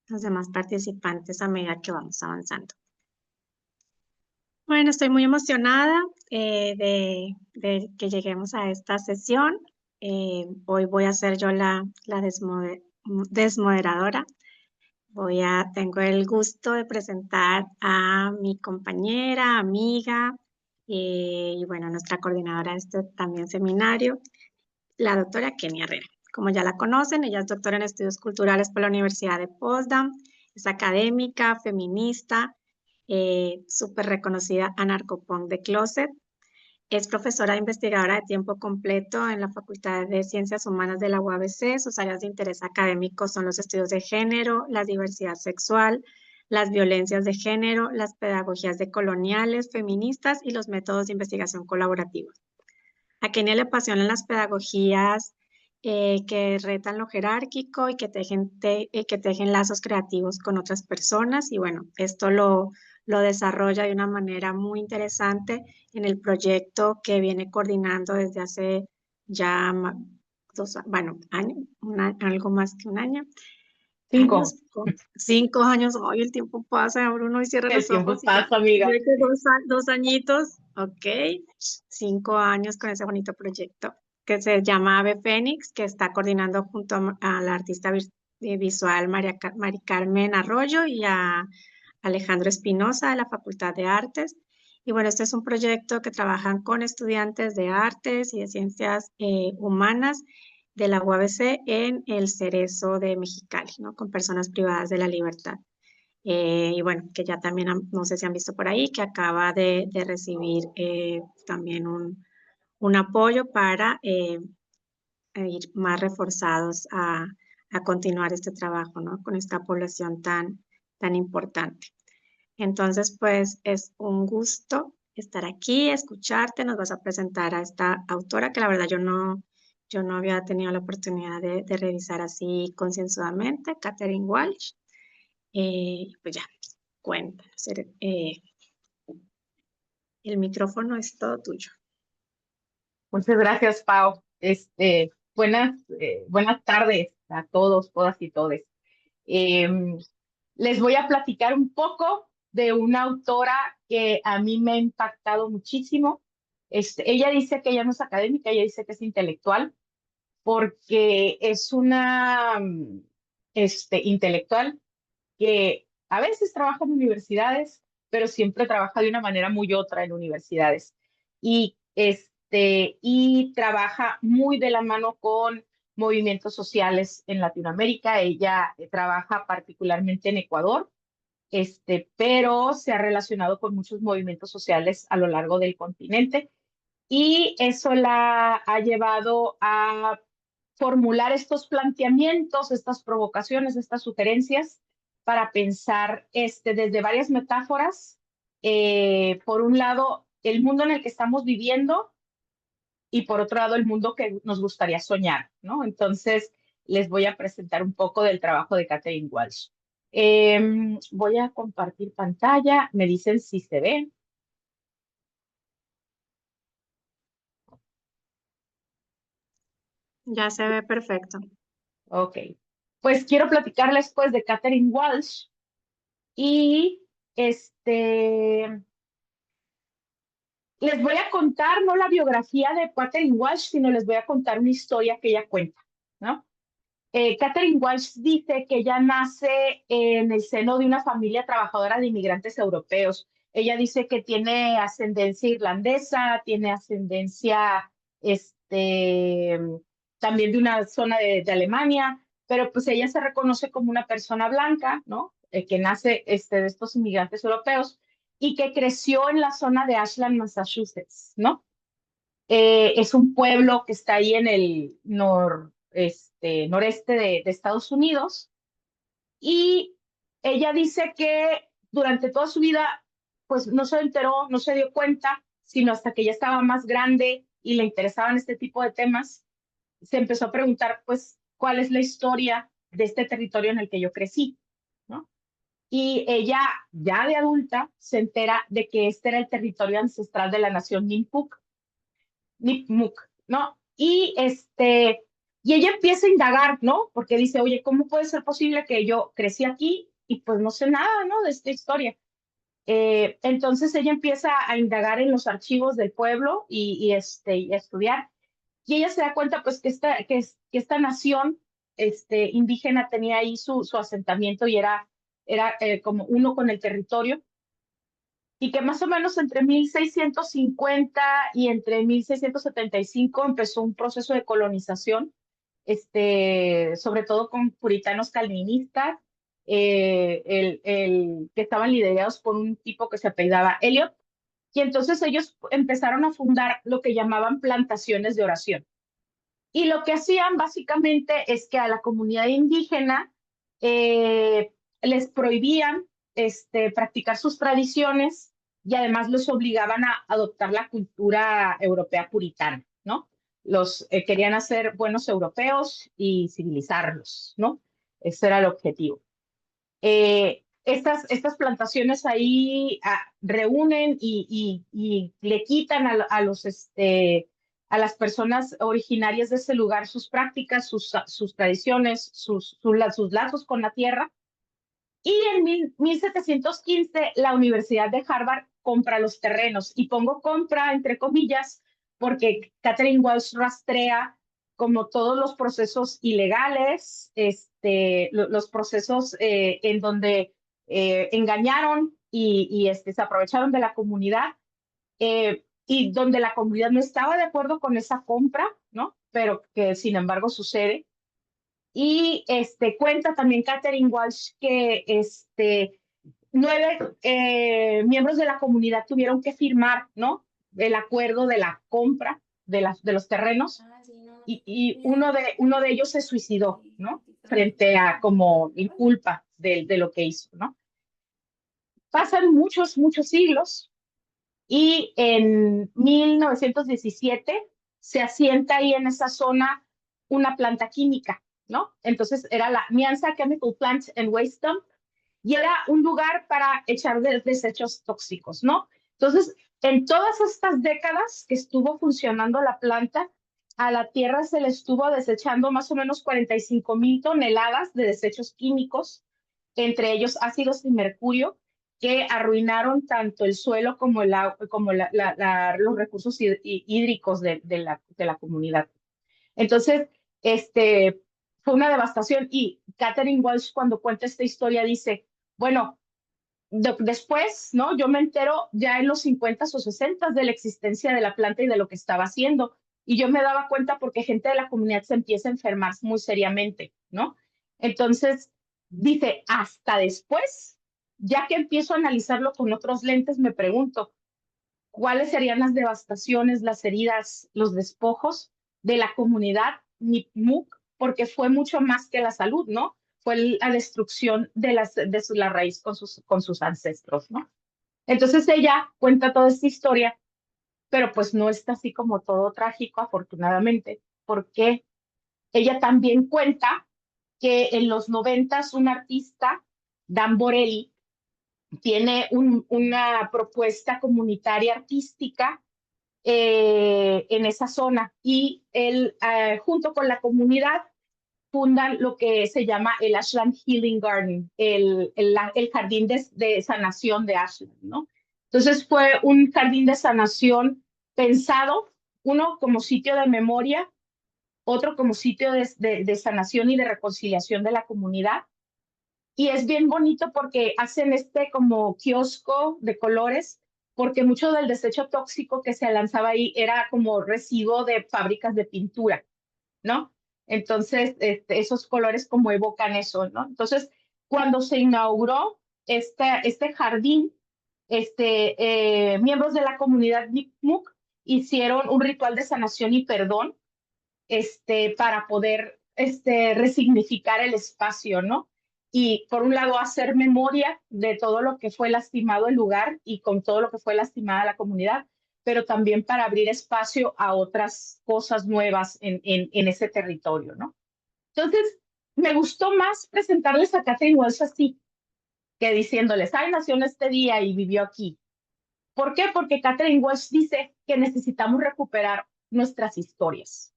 los demás participantes a medida que vamos avanzando. Bueno, estoy muy emocionada de que lleguemos a esta sesión. Hoy voy a ser yo la desmoderadora. Tengo el gusto de presentar a mi compañera, amiga, y bueno, nuestra coordinadora de este también seminario, la doctora Kenia Herrera. Como ya la conocen, ella es doctora en estudios culturales por la Universidad de Potsdam, es académica, feminista, súper reconocida anarcopunk de closet. Es profesora e investigadora de tiempo completo en la Facultad de Ciencias Humanas de la UABC. Sus áreas de interés académicos son los estudios de género, la diversidad sexual, las violencias de género, las pedagogías decoloniales, feministas y los métodos de investigación colaborativos. A Kenia le apasionan las pedagogías que retan lo jerárquico y que tejen lazos creativos con otras personas. Y bueno, esto lo desarrolla de una manera muy interesante en el proyecto que viene coordinando desde hace ya algo más que un año. Cinco. 5 años, hoy el tiempo pasa, ahora uno cierra El los tiempo ojos y ya, pasa, amiga. ya que 2 añitos, ok, 5 años con ese bonito proyecto que se llama Ave Fénix, que está coordinando junto a la artista visual Mari Carmen Arroyo y a Alejandro Espinosa de la Facultad de Artes. Y bueno, este es un proyecto que trabajan con estudiantes de artes y de ciencias humanas de la UABC en el Cerezo de Mexicali, ¿no? Con personas privadas de la libertad. Y bueno, que ya también, no sé si han visto por ahí, que acaba de recibir también un apoyo para ir más reforzados a continuar este trabajo, ¿no? Con esta población tan importante. Entonces, pues es un gusto estar aquí, escucharte. Nos vas a presentar a esta autora que la verdad yo no había tenido la oportunidad de revisar así concienzudamente, Katherine Walsh. Pues ya, cuéntanos. El micrófono es todo tuyo. Muchas gracias, Pau. Buenas tardes a todos, todas y todes. Les voy a platicar un poco de una autora que a mí me ha impactado muchísimo. Ella dice que ella no es académica, ella dice que es intelectual, porque es una intelectual que a veces trabaja en universidades, pero siempre trabaja de una manera muy otra en universidades. Y trabaja muy de la mano con movimientos sociales en Latinoamérica. Ella trabaja particularmente en Ecuador, pero se ha relacionado con muchos movimientos sociales a lo largo del continente. Y eso la ha llevado a formular estos planteamientos, estas provocaciones, estas sugerencias para pensar desde varias metáforas. Por un lado, el mundo en el que estamos viviendo y por otro lado, el mundo que nos gustaría soñar, ¿no? Entonces, les voy a presentar un poco del trabajo de Katherine Walsh. Voy a compartir pantalla, me dicen si se ve. Ya se ve perfecto. Ok, pues quiero platicarles pues de Katherine Walsh y les voy a contar no la biografía de Katherine Walsh, sino les voy a contar una historia que ella cuenta, ¿no? Katherine Walsh dice que ella nace en el seno de una familia trabajadora de inmigrantes europeos. Ella dice que tiene ascendencia irlandesa, tiene ascendencia también de una zona de Alemania, pero pues ella se reconoce como una persona blanca, ¿no? Que nace de estos inmigrantes europeos y que creció en la zona de Ashland, Massachusetts, ¿no? Es un pueblo que está ahí en el noreste de Estados Unidos. Y ella dice que durante toda su vida, pues no se enteró, no se dio cuenta, sino hasta que ya estaba más grande y le interesaban este tipo de temas, se empezó a preguntar, pues, ¿cuál es la historia de este territorio en el que yo crecí? ¿No? Y ella, ya de adulta, se entera de que este era el territorio ancestral de la nación Nipmuc, ¿no? Y Y ella empieza a indagar, ¿no? Porque dice, oye, ¿cómo puede ser posible que yo crecí aquí y pues no sé nada, ¿no? De esta historia. Entonces ella empieza a indagar en los archivos del pueblo y a estudiar. Y ella se da cuenta, pues, que esta nación indígena tenía ahí su asentamiento y era como uno con el territorio, y que más o menos entre 1650 y entre 1675 empezó un proceso de colonización, sobre todo con puritanos calvinistas, que estaban liderados por un tipo que se apellidaba Eliot, y entonces ellos empezaron a fundar lo que llamaban plantaciones de oración. Y lo que hacían básicamente es que a la comunidad indígena eh, les prohibían practicar sus tradiciones, y además los obligaban a adoptar la cultura europea puritana, ¿no? Los querían hacer buenos europeos y civilizarlos, ¿no? Ese era el objetivo. Estas plantaciones ahí reúnen y le quitan a las personas originarias de ese lugar sus prácticas, sus tradiciones, sus lazos con la tierra. Y en 1715 la Universidad de Harvard compra los terrenos, y pongo compra entre comillas porque Catherine Walsh rastrea como todos los procesos ilegales, los procesos en donde engañaron y se aprovecharon de la comunidad, y donde la comunidad no estaba de acuerdo con esa compra, ¿no? Pero que sin embargo sucede. Y cuenta también Catherine Walsh que 9 miembros de la comunidad tuvieron que firmar, ¿no? El acuerdo de la compra de los terrenos, y uno de ellos se suicidó, ¿no? Frente a como culpa de lo que hizo, ¿no? Pasan muchos, muchos siglos, y en 1917 se asienta ahí en esa zona una planta química, ¿no? Entonces era la Nyanza Chemical Plant and Waste Dump, y era un lugar para echar desechos tóxicos, ¿no? Entonces, en todas estas décadas que estuvo funcionando la planta, a la tierra se le estuvo desechando más o menos 45,000 toneladas de desechos químicos, entre ellos ácidos y mercurio, que arruinaron tanto el suelo como, los recursos hídricos de la comunidad. Entonces, fue una devastación, y Catherine Walsh, cuando cuenta esta historia, dice, bueno, después, ¿no? Yo me entero ya en los 50s o 60s de la existencia de la planta y de lo que estaba haciendo, y yo me daba cuenta porque gente de la comunidad se empieza a enfermar muy seriamente, ¿no? Entonces, dice, hasta después, ya que empiezo a analizarlo con otros lentes, me pregunto, ¿cuáles serían las devastaciones, las heridas, los despojos de la comunidad Nipmuc? Porque fue mucho más que la salud, ¿no? Fue la destrucción de la raíz con sus ancestros, ¿no? Entonces ella cuenta toda esta historia, pero pues no está así como todo trágico, afortunadamente, porque ella también cuenta que en los 90s un artista, Dan Borelli, tiene una propuesta comunitaria artística en esa zona, y él, junto con la comunidad, fundan lo que se llama el Ashland Healing Garden, el jardín de sanación de Ashland, ¿no? Entonces fue un jardín de sanación pensado, uno como sitio de memoria, otro como sitio de sanación y de reconciliación de la comunidad. Y es bien bonito porque hacen como kiosco de colores, porque mucho del desecho tóxico que se lanzaba ahí era como residuo de fábricas de pintura, ¿no? Entonces, esos colores como evocan eso, ¿no? Entonces, cuando se inauguró este jardín, miembros de la comunidad Nipmuc hicieron un ritual de sanación y perdón, para poder resignificar el espacio, ¿no? Y por un lado hacer memoria de todo lo que fue lastimado el lugar y con todo lo que fue lastimada la comunidad, pero también para abrir espacio a otras cosas nuevas en ese territorio, ¿no? Entonces, me gustó más presentarles a Catherine Walsh así, que diciéndoles, ay, nació en este día y vivió aquí. ¿Por qué? Porque Catherine Walsh dice que necesitamos recuperar nuestras historias.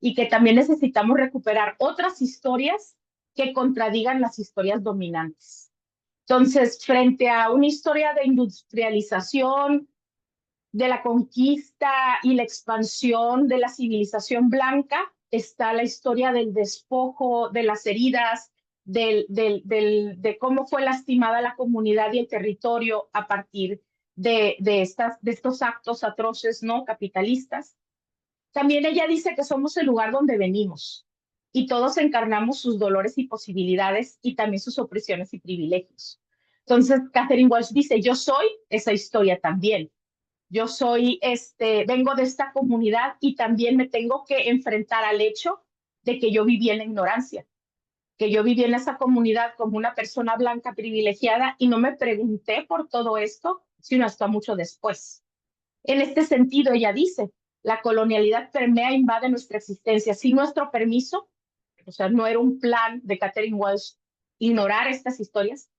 y que también necesitamos recuperar otras historias que contradigan las historias dominantes. Entonces, frente a una historia de industrialización, de la conquista y la expansión de la civilización blanca, está la historia del despojo, de las heridas, de cómo fue lastimada la comunidad y el territorio a partir de estos actos atroces, ¿no? Capitalistas. También ella dice que somos el lugar donde venimos y todos encarnamos sus dolores y posibilidades y también sus opresiones y privilegios. Entonces, Catherine Walsh dice, yo soy esa historia también. Yo soy, vengo de esta comunidad y también me tengo que enfrentar al hecho de que yo viví en la ignorancia, que yo viví en esa comunidad como una persona blanca privilegiada y no me pregunté por todo esto, sino hasta mucho después. En este sentido, ella dice, la colonialidad permea e invade nuestra existencia sin nuestro permiso, o sea, no era un plan de Catherine Walsh ignorar estas historias,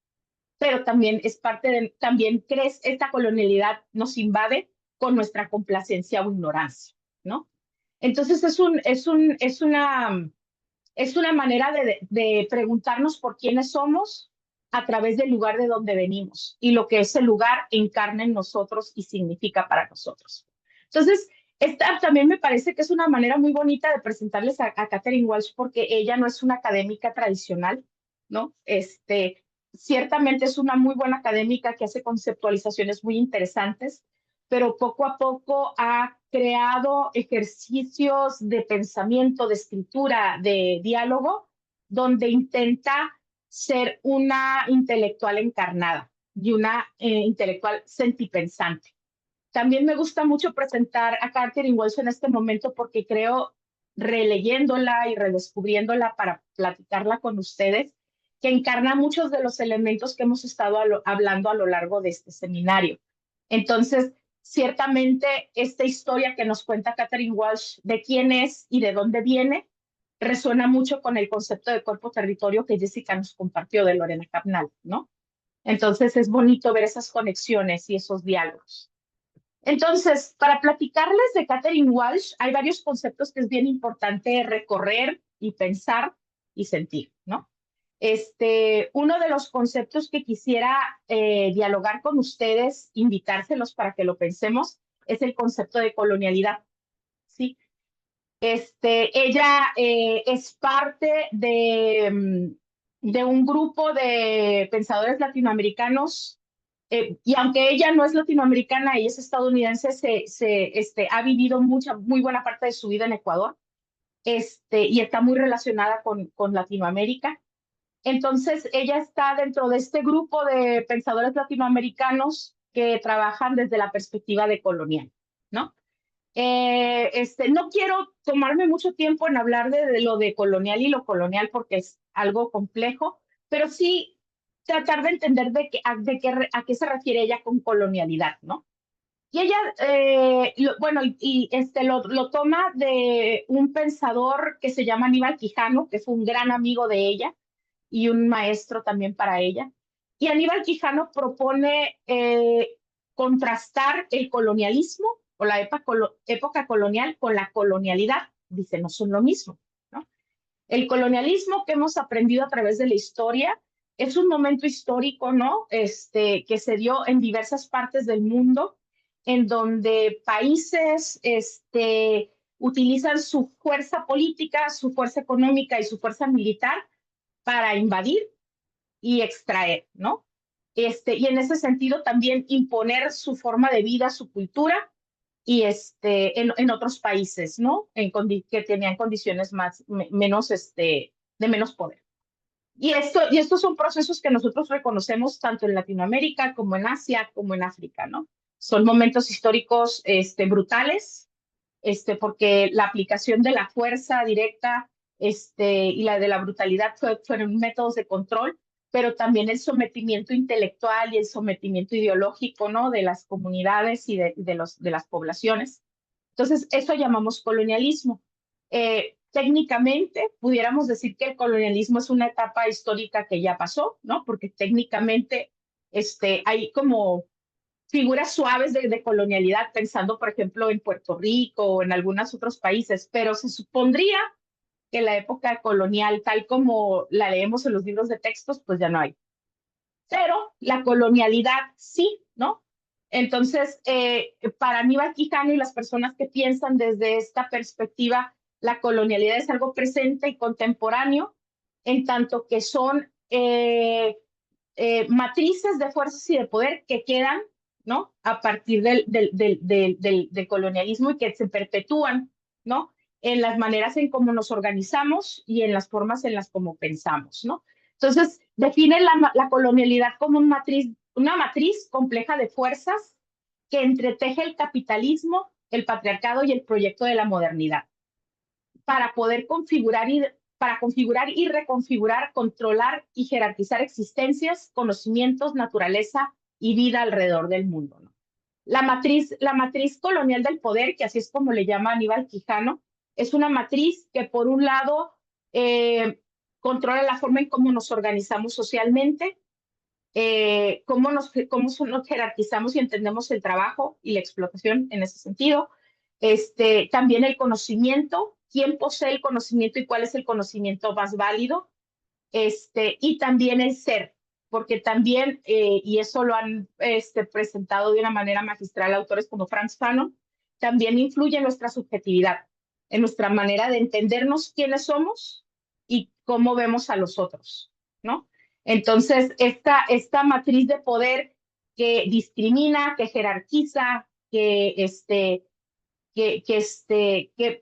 pero también es parte de, también crees, esta colonialidad nos invade con nuestra complacencia o ignorancia, ¿no? Entonces es una manera de preguntarnos por quiénes somos a través del lugar de donde venimos y lo que ese lugar encarna en nosotros y significa para nosotros. Entonces, esta también me parece que es una manera muy bonita de presentarles a Catherine Walsh porque ella no es una académica tradicional, ¿no? Ciertamente es una muy buena académica que hace conceptualizaciones muy interesantes, pero poco a poco ha creado ejercicios de pensamiento, de escritura, de diálogo, donde intenta ser una intelectual encarnada y una intelectual sentipensante. También me gusta mucho presentar a Catherine Walsh en este momento porque creo, releyéndola y redescubriéndola para platicarla con ustedes, que encarna muchos de los elementos que hemos estado hablando a lo largo de este seminario. Entonces, ciertamente, esta historia que nos cuenta Catherine Walsh de quién es y de dónde viene, resuena mucho con el concepto de cuerpo-territorio que Jessica nos compartió de Lorena Capnal, ¿no? Entonces, es bonito ver esas conexiones y esos diálogos. Entonces, para platicarles de Catherine Walsh, hay varios conceptos que es bien importante recorrer y pensar y sentir, ¿no? Uno de los conceptos que quisiera dialogar con ustedes, invitárselos para que lo pensemos, es el concepto de colonialidad, ¿sí? Ella es parte de un grupo de pensadores latinoamericanos y aunque ella no es latinoamericana, ella es estadounidense, ha vivido muy buena parte de su vida en Ecuador, y está muy relacionada con Latinoamérica. Entonces, ella está dentro de este grupo de pensadores latinoamericanos que trabajan desde la perspectiva de colonial, ¿no? No quiero tomarme mucho tiempo en hablar de lo de colonial y lo colonial porque es algo complejo, pero sí tratar de entender a qué se refiere ella con colonialidad, ¿no? Y ella, lo toma de un pensador que se llama Aníbal Quijano, que fue un gran amigo de ella y un maestro también para ella. Y Aníbal Quijano propone contrastar el colonialismo o la época colonial con la colonialidad. Dice, no son lo mismo, ¿no? El colonialismo que hemos aprendido a través de la historia es un momento histórico, ¿no? Que se dio en diversas partes del mundo, en donde países utilizan su fuerza política, su fuerza económica y su fuerza militar para invadir y extraer, ¿no? Y en ese sentido también imponer su forma de vida, su cultura, y en otros países, ¿no? Que tenían condiciones menos, de menos poder. Y estos son procesos que nosotros reconocemos tanto en Latinoamérica como en Asia, como en África, ¿no? Son momentos históricos brutales, porque la aplicación de la fuerza directa y la de la brutalidad fueron métodos de control, pero también el sometimiento intelectual y el sometimiento ideológico, ¿no? De las comunidades y de las poblaciones. Entonces, eso llamamos colonialismo. Técnicamente, pudiéramos decir que el colonialismo es una etapa histórica que ya pasó, ¿no? Porque técnicamente hay como figuras suaves de colonialidad, pensando, por ejemplo, en Puerto Rico o en algunos otros países, pero se supondría que la época colonial, tal como la leemos en los libros de textos, pues ya no hay. Pero la colonialidad sí, ¿no? Entonces, para Aníbal Quijano y las personas que piensan desde esta perspectiva, la colonialidad es algo presente y contemporáneo, en tanto que son matrices de fuerzas y de poder que quedan, ¿no? A partir del colonialismo y que se perpetúan, ¿no? En las maneras en cómo nos organizamos y en las formas en las como pensamos, ¿no? Entonces, define la colonialidad como una matriz compleja de fuerzas que entreteje el capitalismo, el patriarcado y el proyecto de la modernidad para poder configurar y reconfigurar, controlar y jerarquizar existencias, conocimientos, naturaleza y vida alrededor del mundo, ¿no? La matriz colonial del poder, que así es como le llama Aníbal Quijano, es una matriz que por un lado controla la forma en cómo nos organizamos socialmente, cómo nos jerarquizamos y entendemos el trabajo y la explotación en ese sentido. También el conocimiento, quién posee el conocimiento y cuál es el conocimiento más válido. Y también el ser, porque también, y eso lo han presentado de una manera magistral autores como Frantz Fanon, también influye en nuestra subjetividad, en nuestra manera de entendernos quiénes somos y cómo vemos a los otros, ¿no? Entonces, esta matriz de poder que discrimina, que jerarquiza, que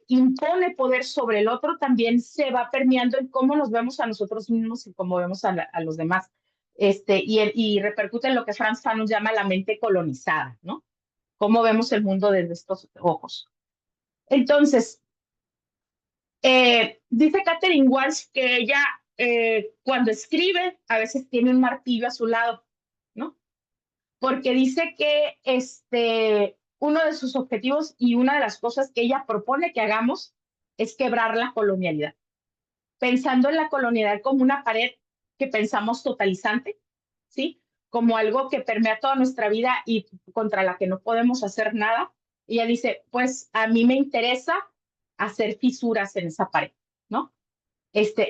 impone poder sobre el otro, también se va permeando en cómo nos vemos a nosotros mismos y cómo vemos a los demás. Y repercute en lo que Frantz Fanon llama la mente colonizada, ¿no? Cómo vemos el mundo desde estos ojos. Entonces, dice Catherine Walsh que ella, cuando escribe, a veces tiene un martillo a su lado, ¿no? Porque dice que uno de sus objetivos y una de las cosas que ella propone que hagamos es quebrar la colonialidad, pensando en la colonialidad como una pared que pensamos totalizante, ¿sí? Como algo que permea toda nuestra vida y contra la que no podemos hacer nada. Ella dice, pues a mí me interesa hacer fisuras en esa pared, ¿no?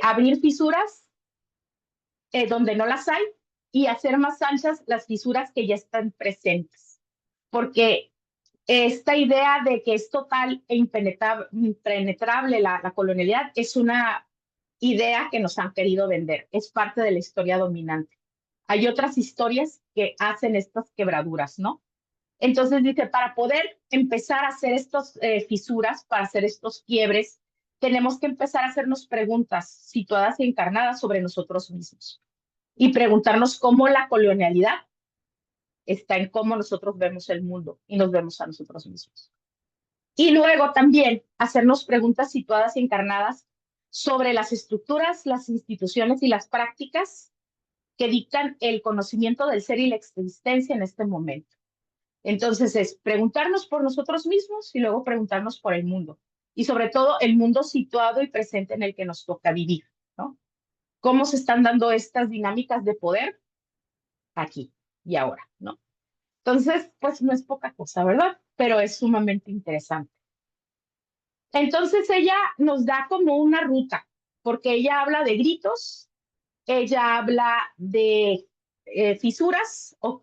Abrir fisuras donde no las hay y hacer más anchas las fisuras que ya están presentes. Porque esta idea de que es total e impenetrable la colonialidad es una idea que nos han querido vender, es parte de la historia dominante. Hay otras historias que hacen estas quebraduras, ¿no? Entonces dice, para poder empezar a hacer estas fisuras, para hacer estos quiebres, tenemos que empezar a hacernos preguntas situadas y encarnadas sobre nosotros mismos y preguntarnos cómo la colonialidad está en cómo nosotros vemos el mundo y nos vemos a nosotros mismos. Y luego también hacernos preguntas situadas y encarnadas sobre las estructuras, las instituciones y las prácticas que dictan el conocimiento del ser y la existencia en este momento. Entonces es preguntarnos por nosotros mismos y luego preguntarnos por el mundo. Y sobre todo el mundo situado y presente en el que nos toca vivir, ¿no? ¿Cómo se están dando estas dinámicas de poder aquí y ahora, ¿no? Entonces, pues no es poca cosa, ¿verdad? Pero es sumamente interesante. Entonces ella nos da como una ruta, porque ella habla de gritos, ella habla de fisuras o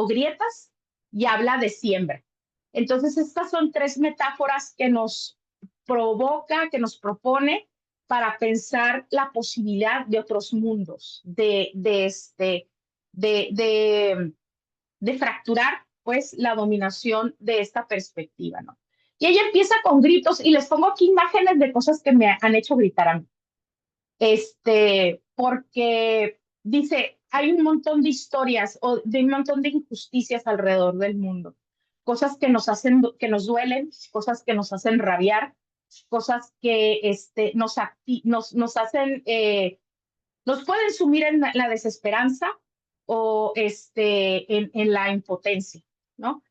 grietas y habla de siembra. Entonces estas son tres metáforas que nos provoca, que nos propone para pensar la posibilidad de otros mundos, de fracturar pues la dominación de esta perspectiva, ¿no? Y ella empieza con gritos y les pongo aquí imágenes de cosas que me han hecho gritar a mí. Porque dice, hay un montón de historias o de un montón de injusticias alrededor del mundo, cosas que nos hacen, que nos duelen, cosas que nos hacen rabiar, cosas que nos hacen, nos pueden sumir en la desesperanza o en la impotencia, ¿no?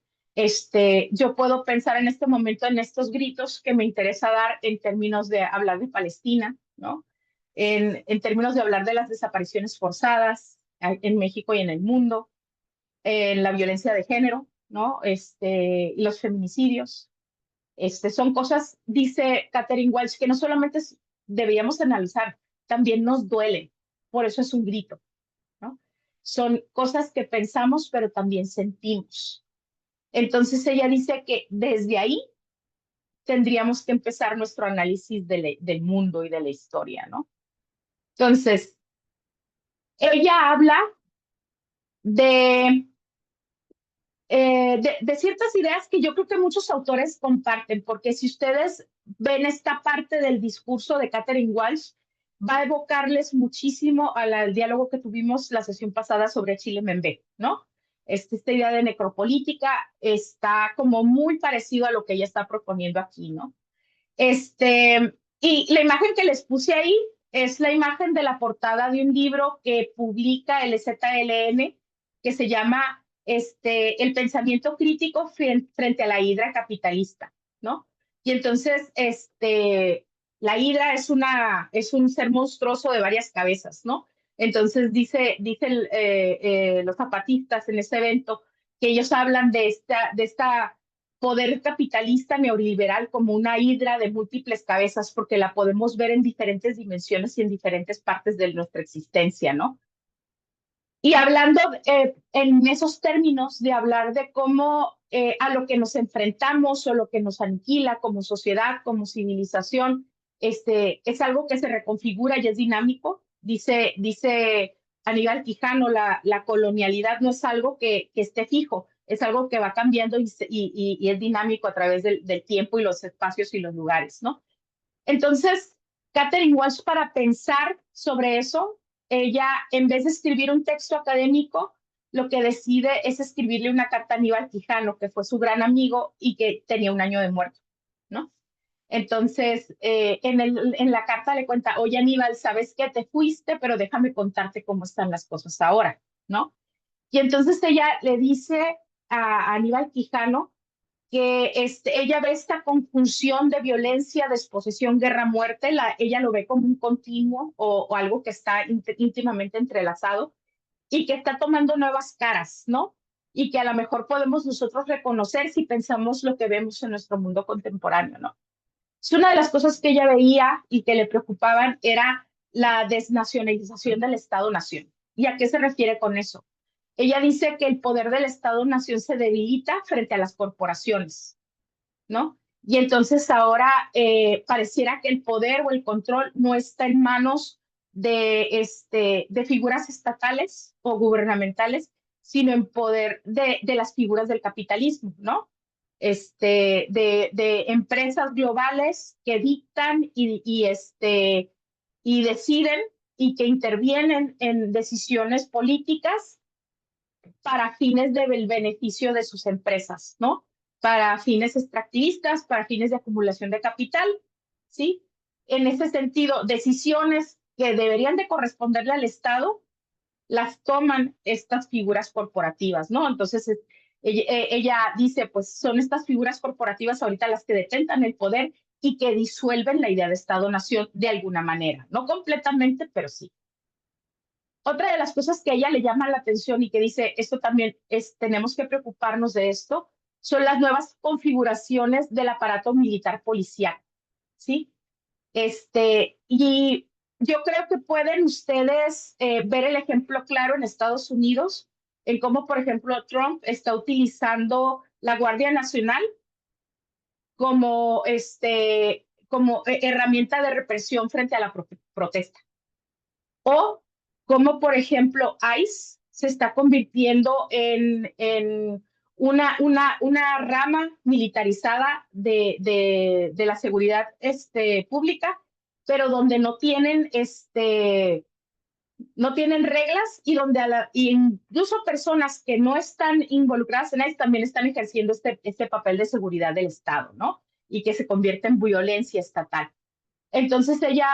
Yo puedo pensar en este momento en estos gritos que me interesa dar en términos de hablar de Palestina, ¿no? En términos de hablar de las desapariciones forzadas en México y en el mundo, en la violencia de género, ¿no? Los feminicidios. Son cosas, dice Catherine Walsh, que no solamente deberíamos analizar, también nos duelen. Por eso es un grito, ¿no? Son cosas que pensamos, pero también sentimos. Entonces ella dice que desde ahí tendríamos que empezar nuestro análisis del mundo y de la historia, ¿no? Entonces, ella habla de, de ciertas ideas que yo creo que muchos autores comparten, porque si ustedes ven esta parte del discurso de Catherine Walsh, va a evocarles muchísimo al diálogo que tuvimos la sesión pasada sobre Chile Membe, ¿no? Esta idea de necropolítica está como muy parecido a lo que ella está proponiendo aquí, ¿no? Y la imagen que les puse ahí es la imagen de la portada de un libro que publica el ZLN, que se llama El pensamiento crítico frente a la hidra capitalista, ¿no? Y entonces, la hidra es un ser monstruoso de varias cabezas, ¿no? Entonces, dicen los zapatistas en este evento que ellos hablan de esta poder capitalista neoliberal como una hidra de múltiples cabezas, porque la podemos ver en diferentes dimensiones y en diferentes partes de nuestra existencia, ¿no? Y hablando en esos términos de hablar de cómo a lo que nos enfrentamos o lo que nos aniquila como sociedad, como civilización, es algo que se reconfigura y es dinámico. Dice Aníbal Quijano, la colonialidad no es algo que esté fijo, es algo que va cambiando y es dinámico a través del tiempo y los espacios y los lugares, ¿no? Entonces, Catherine Walsh, para pensar sobre eso, ella, en vez de escribir un texto académico, lo que decide es escribirle una carta a Aníbal Quijano, que fue su gran amigo y que tenía un año de muerto, ¿no? Entonces, en la carta le cuenta, oye Aníbal, ¿sabes qué? Te fuiste, pero déjame contarte cómo están las cosas ahora, ¿no? Y entonces ella le dice a Aníbal Quijano que ella ve esta conjunción de violencia, desposesión, guerra, muerte, ella lo ve como un continuo o algo que está íntimamente entrelazado y que está tomando nuevas caras, ¿no? Y que a lo mejor podemos nosotros reconocer si pensamos lo que vemos en nuestro mundo contemporáneo, ¿no? Es una de las cosas que ella veía y que le preocupaban era la desnacionalización del Estado-Nación. ¿Y a qué se refiere con eso? Ella dice que el poder del Estado-Nación se debilita frente a las corporaciones, ¿no? Y entonces ahora pareciera que el poder o el control no está en manos de figuras estatales o gubernamentales, sino en poder de las figuras del capitalismo, ¿no? De empresas globales que dictan y deciden y que intervienen en decisiones políticas para fines del beneficio de sus empresas, ¿no? Para fines extractivistas, para fines de acumulación de capital, ¿sí? En ese sentido, decisiones que deberían de corresponderle al Estado, las toman estas figuras corporativas, ¿no? Entonces, ella dice, pues son estas figuras corporativas ahorita las que detentan el poder y que disuelven la idea de Estado-Nación de alguna manera, no completamente, pero sí. Otra de las cosas que a ella le llama la atención y que dice, esto también tenemos que preocuparnos de esto, son las nuevas configuraciones del aparato militar policial, ¿sí? Y yo creo que pueden ustedes ver el ejemplo claro en Estados Unidos, en cómo, por ejemplo, Trump está utilizando la Guardia Nacional como, como herramienta de represión frente a la protesta. O como, por ejemplo, ICE se está convirtiendo en una rama militarizada de la seguridad pública, pero donde no tienen, no tienen reglas y donde incluso personas que no están involucradas en ICE también están ejerciendo este papel de seguridad del Estado, ¿no? Y que se convierte en violencia estatal. Entonces ella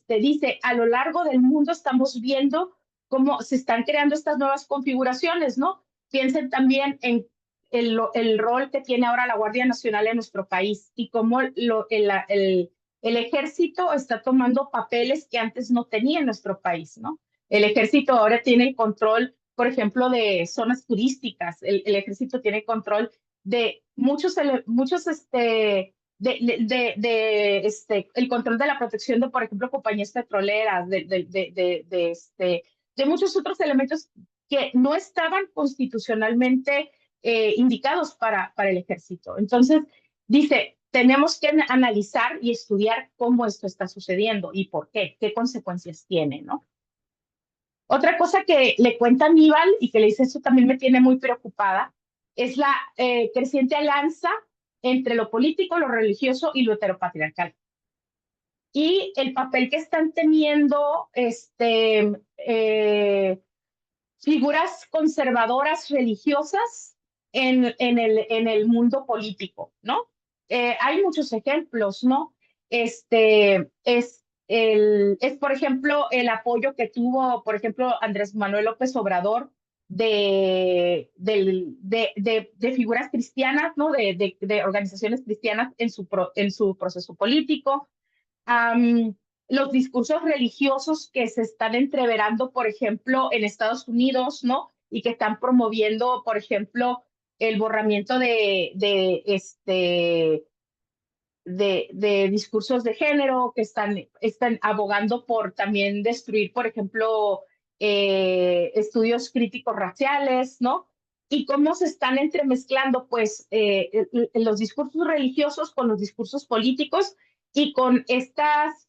dice, a lo largo del mundo estamos viendo cómo se están creando estas nuevas configuraciones, ¿no? Piensen también en el rol que tiene ahora la Guardia Nacional en nuestro país y cómo el ejército está tomando papeles que antes no tenía en nuestro país, ¿no? El ejército ahora tiene el control por ejemplo, de zonas turísticas. El ejército tiene control de el control de la protección de, por ejemplo, compañías petroleras, de muchos otros elementos que no estaban constitucionalmente indicados para el ejército. Entonces, dice, tenemos que analizar y estudiar cómo esto está sucediendo y por qué consecuencias tiene, ¿no? Otra cosa que le cuenta Aníbal y que le dice, esto también me tiene muy preocupada, es la creciente alianza entre lo político, lo religioso y lo heteropatriarcal. Y el papel que están teniendo figuras conservadoras religiosas en el mundo político, ¿no? Hay muchos ejemplos, ¿no? Por ejemplo, el apoyo que tuvo, por ejemplo, Andrés Manuel López Obrador de figuras cristianas, ¿no? De organizaciones cristianas en su proceso político. Los discursos religiosos que se están entreverando, por ejemplo, en Estados Unidos, ¿no? Y que están promoviendo, por ejemplo, el borramiento de discursos de género, que están abogando por también destruir, por ejemplo, estudios críticos raciales, ¿no? Y cómo se están entremezclando, pues, los discursos religiosos con los discursos políticos y con estas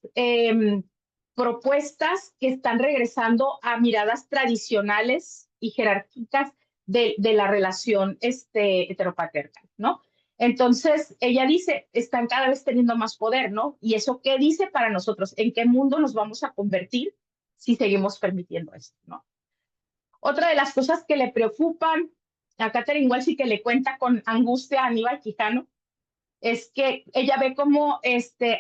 propuestas que están regresando a miradas tradicionales y jerárquicas de la relación heteropatriarcal, ¿no? Entonces, ella dice, están cada vez teniendo más poder, ¿no? ¿Y eso qué dice para nosotros? ¿En qué mundo nos vamos a convertir si seguimos permitiendo esto, ¿no? Otra de las cosas que le preocupan a Catherine Wells y que le cuenta con angustia a Aníbal Quijano es que ella ve cómo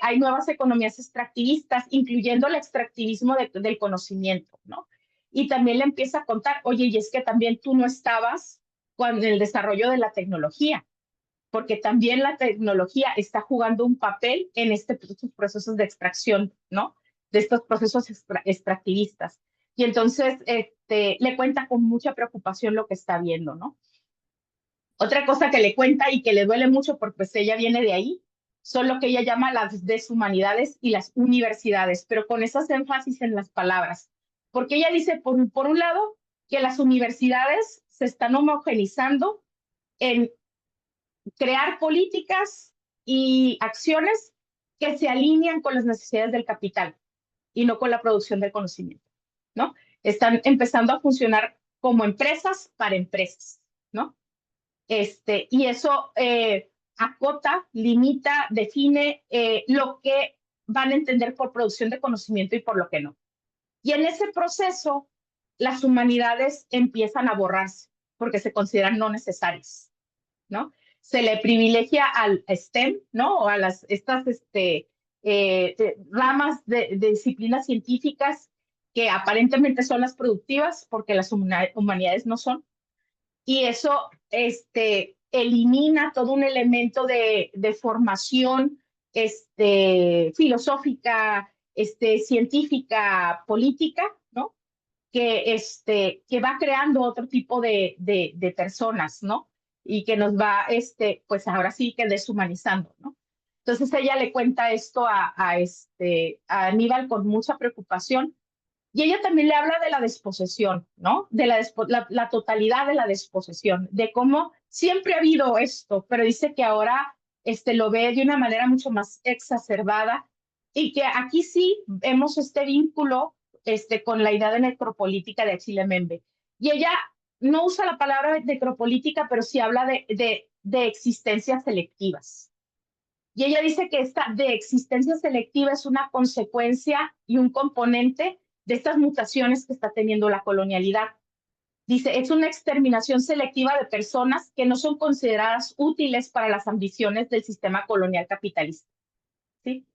hay nuevas economías extractivistas, incluyendo el extractivismo del conocimiento, ¿no? Y también le empieza a contar, oye, y es que también tú no estabas con el desarrollo de la tecnología, porque también la tecnología está jugando un papel en estos procesos de extracción, ¿no? De estos procesos extractivistas. Y entonces le cuenta con mucha preocupación lo que está viendo, ¿no? Otra cosa que le cuenta y que le duele mucho porque pues ella viene de ahí, son lo que ella llama las deshumanidades y las universidades, pero con esas énfasis en las palabras. Porque ella dice, por un lado, que las universidades se están homogenizando en crear políticas y acciones que se alinean con las necesidades del capital y no con la producción del conocimiento, ¿no? Están empezando a funcionar como empresas para empresas, ¿no? Y eso acota, limita, define lo que van a entender por producción de conocimiento y por lo que no. Y en ese proceso, las humanidades empiezan a borrarse porque se consideran no necesarias, ¿no? Se le privilegia al STEM, ¿no? O a estas ramas de disciplinas científicas que aparentemente son las productivas porque las humanidades no son. Y eso elimina todo un elemento de formación filosófica, científica, política, ¿no? Que va creando otro tipo de personas, ¿no? Y que nos va, pues ahora sí que deshumanizando, ¿no? Entonces ella le cuenta esto a Aníbal con mucha preocupación. Y ella también le habla de la desposesión, ¿no? De la totalidad de la desposesión, de cómo siempre ha habido esto, pero dice que ahora lo ve de una manera mucho más exacerbada y que aquí sí vemos este vínculo con la idea de necropolítica de Achille Mbembe. Y ella no usa la palabra necropolítica, pero sí habla de existencias selectivas. Y ella dice que esta de existencia selectiva es una consecuencia y un componente de estas mutaciones que está teniendo la colonialidad. Dice, es una exterminación selectiva de personas que no son consideradas útiles para las ambiciones del sistema colonial capitalista. ¿Sí?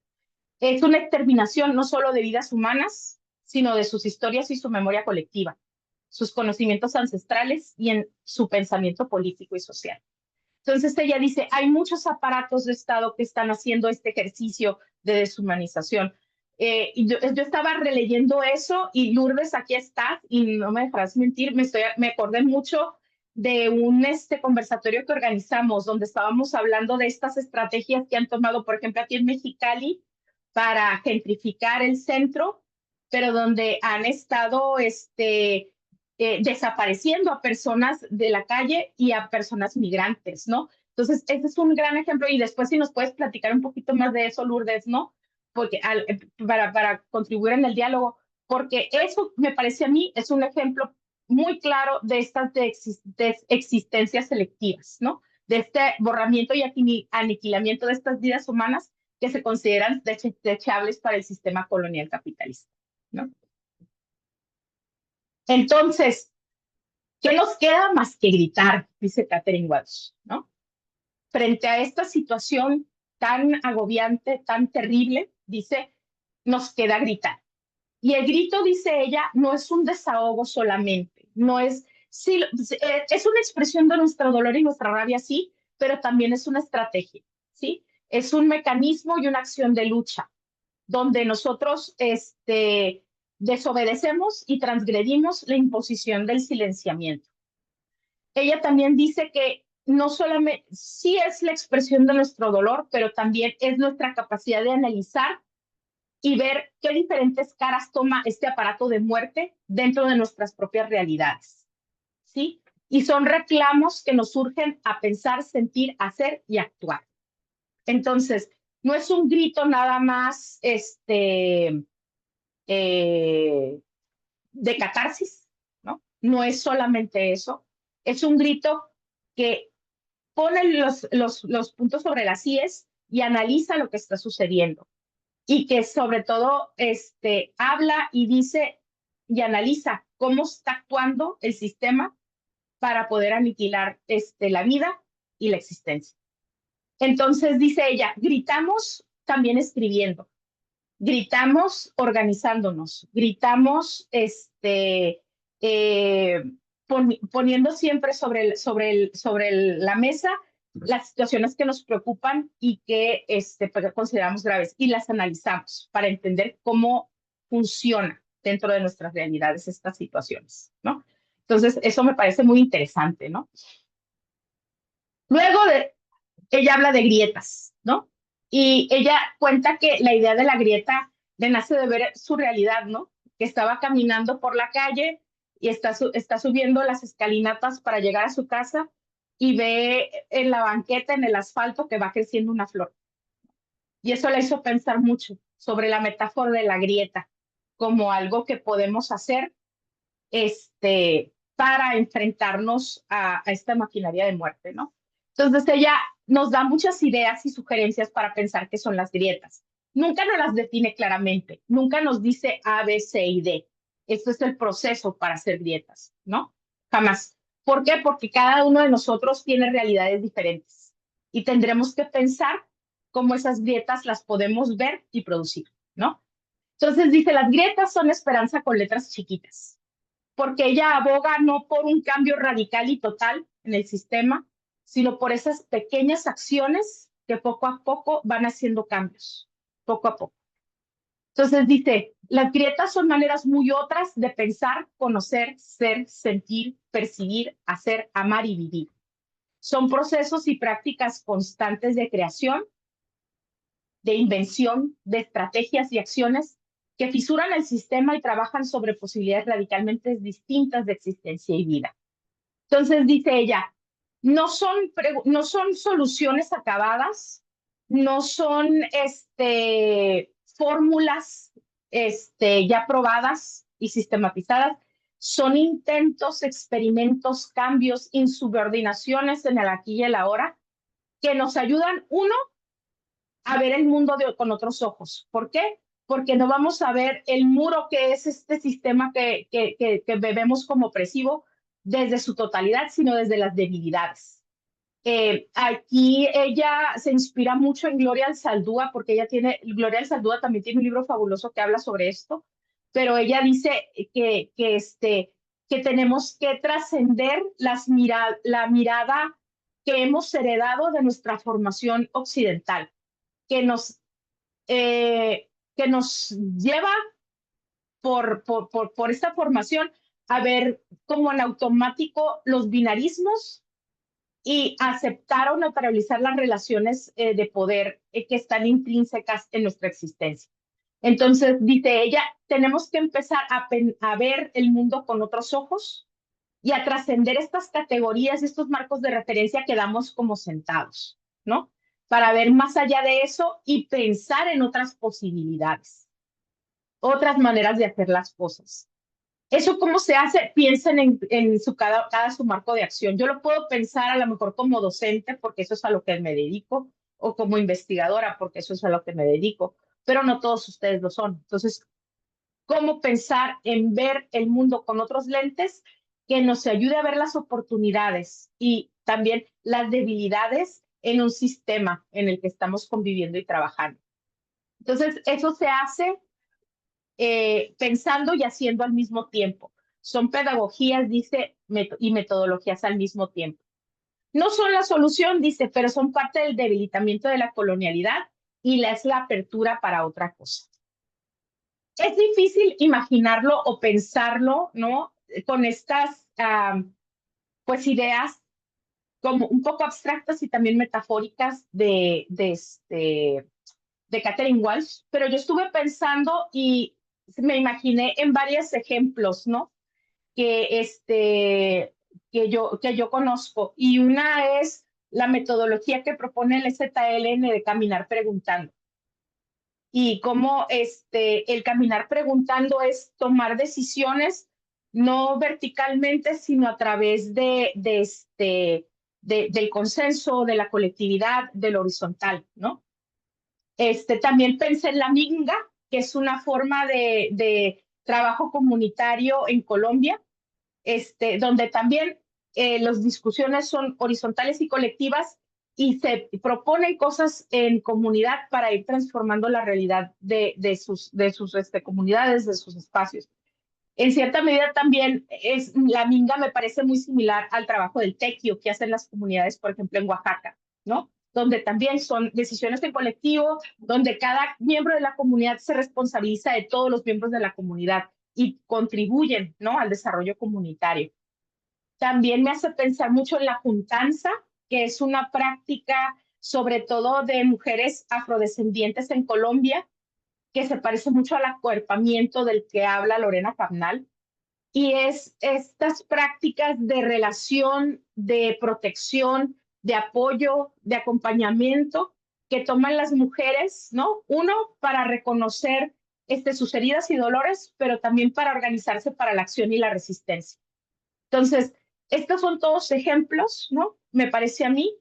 Es una exterminación no solo de vidas humanas, sino de sus historias y su memoria colectiva, sus conocimientos ancestrales y en su pensamiento político y social. Entonces ella dice, hay muchos aparatos de Estado que están haciendo este ejercicio de deshumanización, Y yo estaba releyendo eso y Lourdes, aquí estás y no me dejarás mentir, me acordé mucho de un conversatorio que organizamos donde estábamos hablando de estas estrategias que han tomado, por ejemplo, aquí en Mexicali para gentrificar el centro, pero donde han estado desapareciendo a personas de la calle y a personas migrantes, ¿no? Entonces, ese es un gran ejemplo y después si nos puedes platicar un poquito más de eso, Lourdes, ¿no? Porque para contribuir en el diálogo, porque eso me parece a mí es un ejemplo muy claro de estas de existencias selectivas, ¿no? De este borramiento y aniquilamiento de estas vidas humanas que se consideran desechables para el sistema colonial capitalista, ¿no? Entonces, ¿qué nos queda más que gritar? Dice Catherine Walsh, ¿no? Frente a esta situación tan agobiante, tan terrible, dice, nos queda gritar. Y el grito, dice ella, no es un desahogo solamente, no es, sí, es una expresión de nuestro dolor y nuestra rabia, sí, pero también es una estrategia, ¿sí? Es un mecanismo y una acción de lucha, donde nosotros desobedecemos y transgredimos la imposición del silenciamiento. Ella también dice que no solamente, sí es la expresión de nuestro dolor, pero también es nuestra capacidad de analizar y ver qué diferentes caras toma este aparato de muerte dentro de nuestras propias realidades, ¿sí? Y son reclamos que nos surgen a pensar, sentir, hacer y actuar. Entonces, no es un grito nada más de catarsis, ¿no? No es solamente eso, es un grito que pone los puntos sobre las íes y analiza lo que está sucediendo. Y que sobre todo habla y dice y analiza cómo está actuando el sistema para poder aniquilar la vida y la existencia. Entonces dice ella, gritamos también escribiendo, gritamos organizándonos, gritamos poniendo siempre sobre la mesa las situaciones que nos preocupan y que consideramos graves y las analizamos para entender cómo funciona dentro de nuestras realidades estas situaciones, ¿no? Entonces, eso me parece muy interesante, ¿no? Luego ella habla de grietas, ¿no? Y ella cuenta que la idea de la grieta le nace de ver su realidad, ¿no? Que estaba caminando por la calle y está subiendo las escalinatas para llegar a su casa y ve en la banqueta, en el asfalto, que va creciendo una flor. Y eso la hizo pensar mucho sobre la metáfora de la grieta como algo que podemos hacer para enfrentarnos a esta maquinaria de muerte, ¿no? Entonces ella nos da muchas ideas y sugerencias para pensar qué son las grietas. Nunca nos las define claramente, nunca nos dice A, B, C y D. Esto es el proceso para hacer grietas, ¿no? Jamás. ¿Por qué? Porque cada uno de nosotros tiene realidades diferentes y tendremos que pensar cómo esas grietas las podemos ver y producir, ¿no? Entonces dice, las grietas son esperanza con letras chiquitas, porque ella aboga no por un cambio radical y total en el sistema, sino por esas pequeñas acciones que poco a poco van haciendo cambios, poco a poco. Entonces dice, las grietas son maneras muy otras de pensar, conocer, ser, sentir, percibir, hacer, amar y vivir. Son procesos y prácticas constantes de creación, de invención, de estrategias y acciones que fisuran el sistema y trabajan sobre posibilidades radicalmente distintas de existencia y vida. Entonces, dice ella, no son soluciones acabadas, no son fórmulas ya probadas y sistematizadas, son intentos, experimentos, cambios, insubordinaciones en el aquí y el ahora, que nos ayudan, uno, a ver el mundo con otros ojos. ¿Por qué? Porque no vamos a ver el muro que es este sistema que vemos como opresivo desde su totalidad, sino desde las debilidades. Aquí ella se inspira mucho en Gloria Alzaldúa, porque Gloria Alzaldúa también tiene un libro fabuloso que habla sobre esto, pero ella dice que tenemos que trascender la mirada que hemos heredado de nuestra formación occidental, que nos que nos lleva por esta formación a ver como en automático los binarismos y aceptar o neutralizar las relaciones de poder que están intrínsecas en nuestra existencia. Entonces, dice ella, tenemos que empezar a ver el mundo con otros ojos y a trascender estas categorías, estos marcos de referencia que damos como sentados, ¿no? Para ver más allá de eso y pensar en otras posibilidades, otras maneras de hacer las cosas. ¿Eso cómo se hace? Piensen en cada su marco de acción. Yo lo puedo pensar a lo mejor como docente, porque eso es a lo que me dedico, o como investigadora, porque eso es a lo que me dedico, pero no todos ustedes lo son. Entonces, ¿cómo pensar en ver el mundo con otros lentes que nos ayude a ver las oportunidades y también las debilidades en un sistema en el que estamos conviviendo y trabajando? Entonces, eso se hace pensando y haciendo al mismo tiempo. Son pedagogías, dice, y metodologías al mismo tiempo. No son la solución, dice, pero son parte del debilitamiento de la colonialidad y es la apertura para otra cosa. Es difícil imaginarlo o pensarlo, ¿no? Con estas, pues, ideas como un poco abstractas y también metafóricas de Catherine Walsh, pero yo estuve pensando y me imaginé en varios ejemplos, ¿no? Que yo conozco. Y una es la metodología que propone el ZLN de caminar preguntando. Y cómo el caminar preguntando es tomar decisiones no verticalmente, sino a través del consenso, de la colectividad, del horizontal, ¿no? También pensé en la minga, que es una forma de trabajo comunitario en Colombia, donde también las discusiones son horizontales y colectivas y se proponen cosas en comunidad para ir transformando la realidad de sus comunidades, de sus espacios. En cierta medida también la minga me parece muy similar al trabajo del tequio que hacen las comunidades, por ejemplo, en Oaxaca, ¿no? Donde también son decisiones en colectivo, donde cada miembro de la comunidad se responsabiliza de todos los miembros de la comunidad y contribuyen, ¿no? Al desarrollo comunitario. También me hace pensar mucho en la juntanza, que es una práctica sobre todo de mujeres afrodescendientes en Colombia, que se parece mucho al acuerpamiento del que habla Lorena Cabnal, y es estas prácticas de relación, de protección, de apoyo, de acompañamiento que toman las mujeres, ¿no? Uno, para reconocer sus heridas y dolores, pero también para organizarse para la acción y la resistencia. Entonces, estos son todos ejemplos, ¿no? Me parece a mí,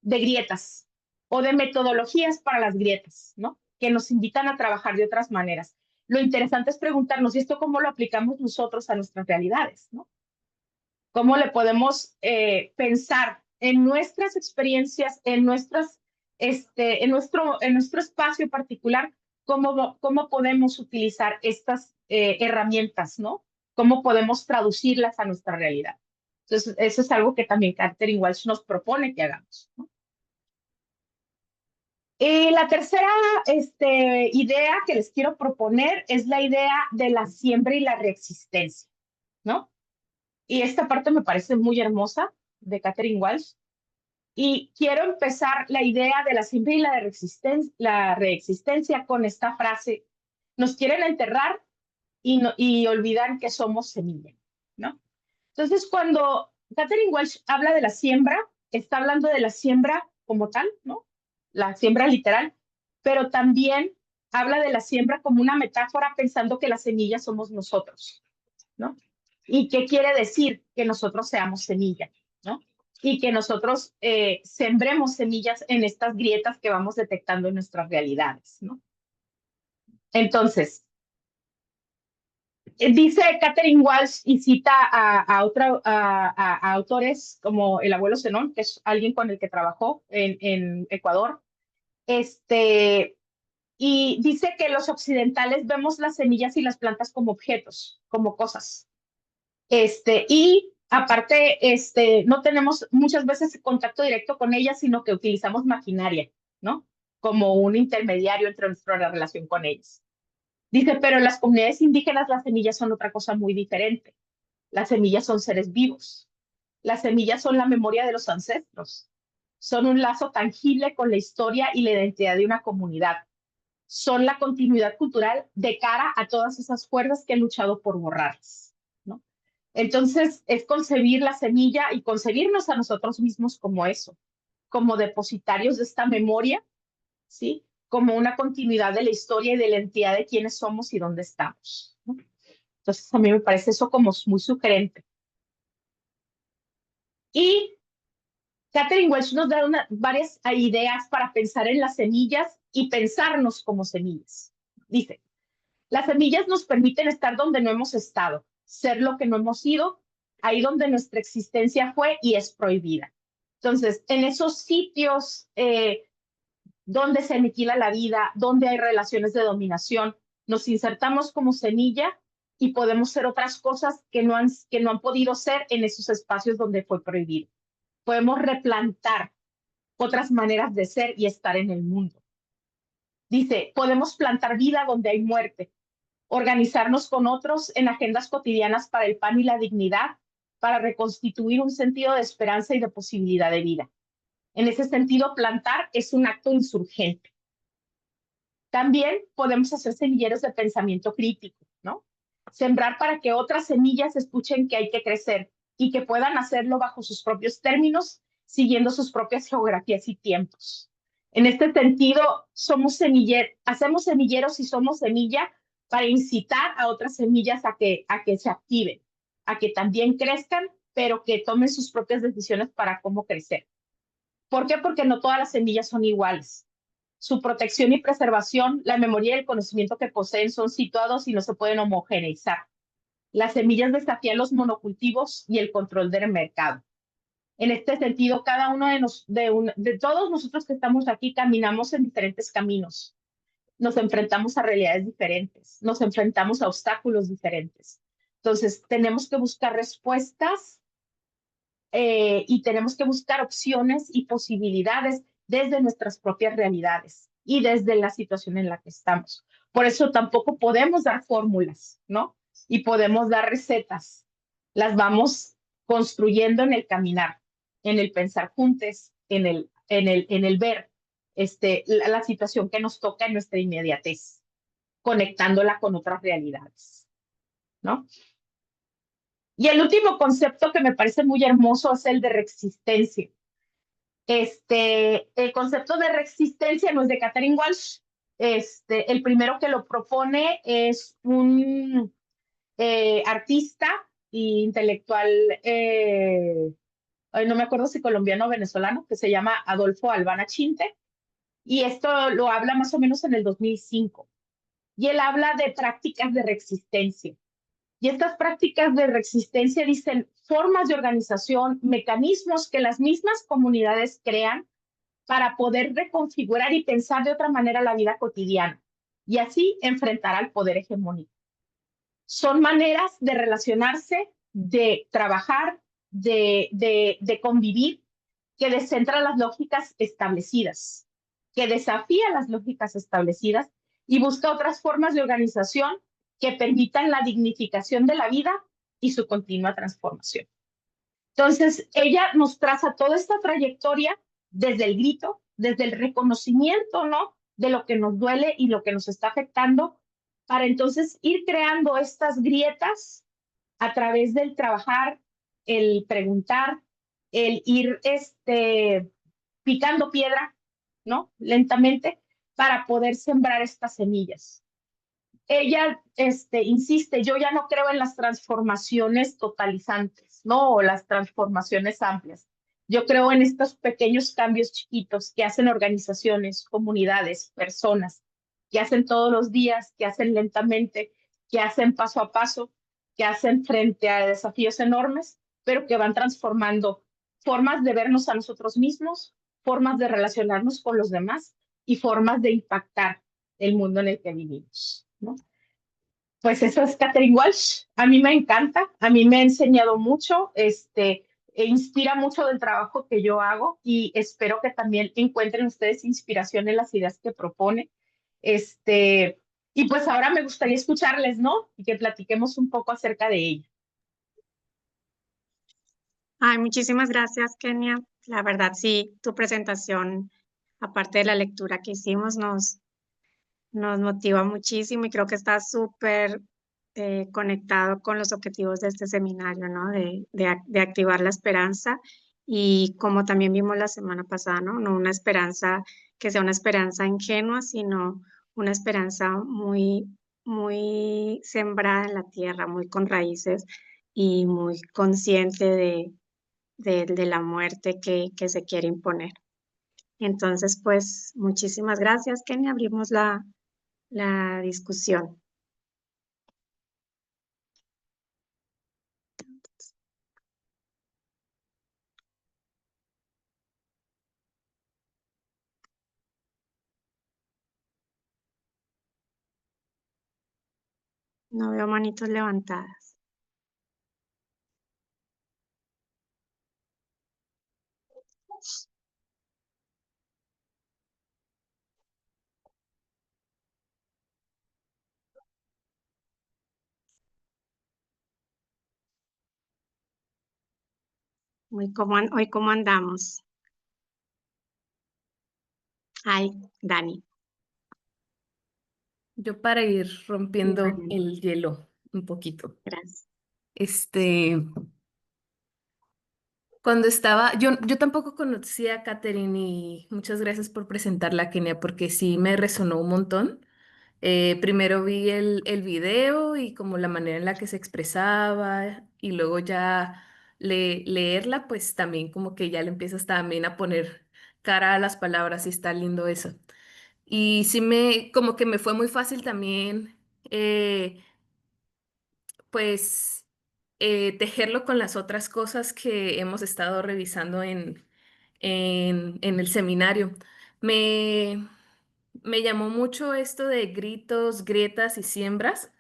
de grietas o de metodologías para las grietas, ¿no? Que nos invitan a trabajar de otras maneras. Lo interesante es preguntarnos, ¿y esto cómo lo aplicamos nosotros a nuestras realidades, ¿no? ¿Cómo le podemos pensar en nuestras experiencias, en nuestro espacio particular, cómo podemos utilizar estas herramientas, ¿no? ¿Cómo podemos traducirlas a nuestra realidad? Entonces, eso es algo que también Catherine Walsh nos propone que hagamos, ¿no? La tercera idea que les quiero proponer es la idea de la siembra y la reexistencia, ¿no? Y esta parte me parece muy hermosa de Catherine Walsh. Y quiero empezar la idea de la siembra y la reexistencia con esta frase: nos quieren enterrar y olvidan que somos semilla, ¿no? Entonces, cuando Catherine Walsh habla de la siembra, está hablando de la siembra como tal, ¿no? La siembra literal, pero también habla de la siembra como una metáfora pensando que la semilla somos nosotros, ¿no? ¿Y qué quiere decir? Que nosotros seamos semilla, ¿no? Y que nosotros sembremos semillas en estas grietas que vamos detectando en nuestras realidades, ¿no? Entonces, dice Catherine Walsh y cita a autores como el abuelo Zenón, que es alguien con el que trabajó en Ecuador, y dice que los occidentales vemos las semillas y las plantas como objetos, como cosas. Y aparte, no tenemos muchas veces contacto directo con ellas, sino que utilizamos maquinaria, ¿no? Como un intermediario entre nuestra relación con ellas. Dice, pero en las comunidades indígenas las semillas son otra cosa muy diferente. Las semillas son seres vivos. Las semillas son la memoria de los ancestros. Son un lazo tangible con la historia y la identidad de una comunidad. Son la continuidad cultural de cara a todas esas fuerzas que han luchado por borrarlas, ¿no? Entonces, es concebir la semilla y concebirnos a nosotros mismos como eso, como depositarios de esta memoria, ¿sí? Como una continuidad de la historia y de la identidad de quiénes somos y dónde estamos, ¿no? Entonces, a mí me parece eso como muy sugerente. Y Catherine Welch nos da varias ideas para pensar en las semillas y pensarnos como semillas. Dice, las semillas nos permiten estar donde no hemos estado, ser lo que no hemos sido, ahí donde nuestra existencia fue y es prohibida. Entonces, en esos sitios donde se aniquila la vida, donde hay relaciones de dominación, nos insertamos como semilla y podemos ser otras cosas que no han podido ser en esos espacios donde fue prohibido. Podemos replantar otras maneras de ser y estar en el mundo. Dice, podemos plantar vida donde hay muerte, organizarnos con otros en agendas cotidianas para el pan y la dignidad, para reconstituir un sentido de esperanza y de posibilidad de vida. En ese sentido, plantar es un acto insurgente. También podemos hacer semilleros de pensamiento crítico, ¿no? Sembrar para que otras semillas escuchen que hay que crecer y que puedan hacerlo bajo sus propios términos, siguiendo sus propias geografías y tiempos. En este sentido, hacemos semilleros y somos semilla para incitar a otras semillas a que se activen, a que también crezcan, pero que tomen sus propias decisiones para cómo crecer. ¿Por qué? Porque no todas las semillas son iguales. Su protección y preservación, la memoria y el conocimiento que poseen son situados y no se pueden homogeneizar. Las semillas desafían los monocultivos y el control del mercado. En este sentido, cada uno de todos nosotros que estamos aquí caminamos en diferentes caminos. Nos enfrentamos a realidades diferentes, nos enfrentamos a obstáculos diferentes. Entonces, tenemos que buscar respuestas y tenemos que buscar opciones y posibilidades desde nuestras propias realidades y desde la situación en la que estamos. Por eso tampoco podemos dar fórmulas, ¿no? Y podemos dar recetas. Las vamos construyendo en el caminar, en el pensar juntos, en el ver la situación que nos toca en nuestra inmediatez, conectándola con otras realidades, ¿no? Y el último concepto que me parece muy hermoso es el de reexistencia. El concepto de reexistencia no es de Catherine Walsh. El primero que lo propone es un artista e intelectual, no me acuerdo si colombiano o venezolano, que se llama Adolfo Albana Chinte, y esto lo habla más o menos en el 2005. Y él habla de prácticas de reexistencia. Y estas prácticas de reexistencia dicen formas de organización, mecanismos que las mismas comunidades crean para poder reconfigurar y pensar de otra manera la vida cotidiana y así enfrentar al poder hegemónico. Son maneras de relacionarse, de trabajar, de convivir, que descentran las lógicas establecidas, que desafían las lógicas establecidas y busca otras formas de organización que permitan la dignificación de la vida y su continua transformación. Entonces, ella nos traza toda esta trayectoria desde el grito, desde el reconocimiento, ¿no? De lo que nos duele y lo que nos está afectando, para entonces ir creando estas grietas a través del trabajar, el preguntar, el ir picando piedra, ¿no? Lentamente, para poder sembrar estas semillas. Ella insiste, yo ya no creo en las transformaciones totalizantes, ¿no? O las transformaciones amplias. Yo creo en estos pequeños cambios chiquitos que hacen organizaciones, comunidades, personas, que hacen todos los días, que hacen lentamente, que hacen paso a paso, que hacen frente a desafíos enormes, pero que van transformando formas de vernos a nosotros mismos, formas de relacionarnos con los demás y formas de impactar el mundo en el que vivimos, ¿no? Pues eso es Catherine Walsh. A mí me encanta, a mí me ha enseñado mucho, e inspira mucho del trabajo que yo hago y espero que también encuentren ustedes inspiración en las ideas que propone. Y pues ahora me gustaría escucharles, ¿no? Y que platiquemos un poco acerca de ella. Ay, muchísimas gracias, Kenia. La verdad, sí, tu presentación, aparte de la lectura que hicimos, nos motiva muchísimo y creo que está súper conectado con los objetivos de este seminario, ¿no? De activar la esperanza y como también vimos la semana pasada, ¿no? No una esperanza que sea una esperanza ingenua, sino una esperanza muy, muy sembrada en la tierra, muy con raíces y muy consciente de la muerte que se quiere imponer. Entonces, pues, muchísimas gracias, Kenny. Abrimos la discusión. No veo manitos levantadas. Hoy, ¿cómo andamos? Ay, Dani. Yo para ir Sí, rompiendo Mariana, el hielo un poquito. gracias. Este, cuando estaba, yo tampoco conocía a Katherine y muchas gracias por presentarla, Kenia, porque sí me resonó un montón. Primero vi el video y como la manera en la que se expresaba y luego ya leerla, pues también como que ya le empiezas también a poner cara a las palabras y está lindo eso. Y sí como que me fue muy fácil también. Pues tejerlo con las otras cosas que hemos estado revisando en el seminario. Me, me llamó mucho esto de gritos, grietas y siembras,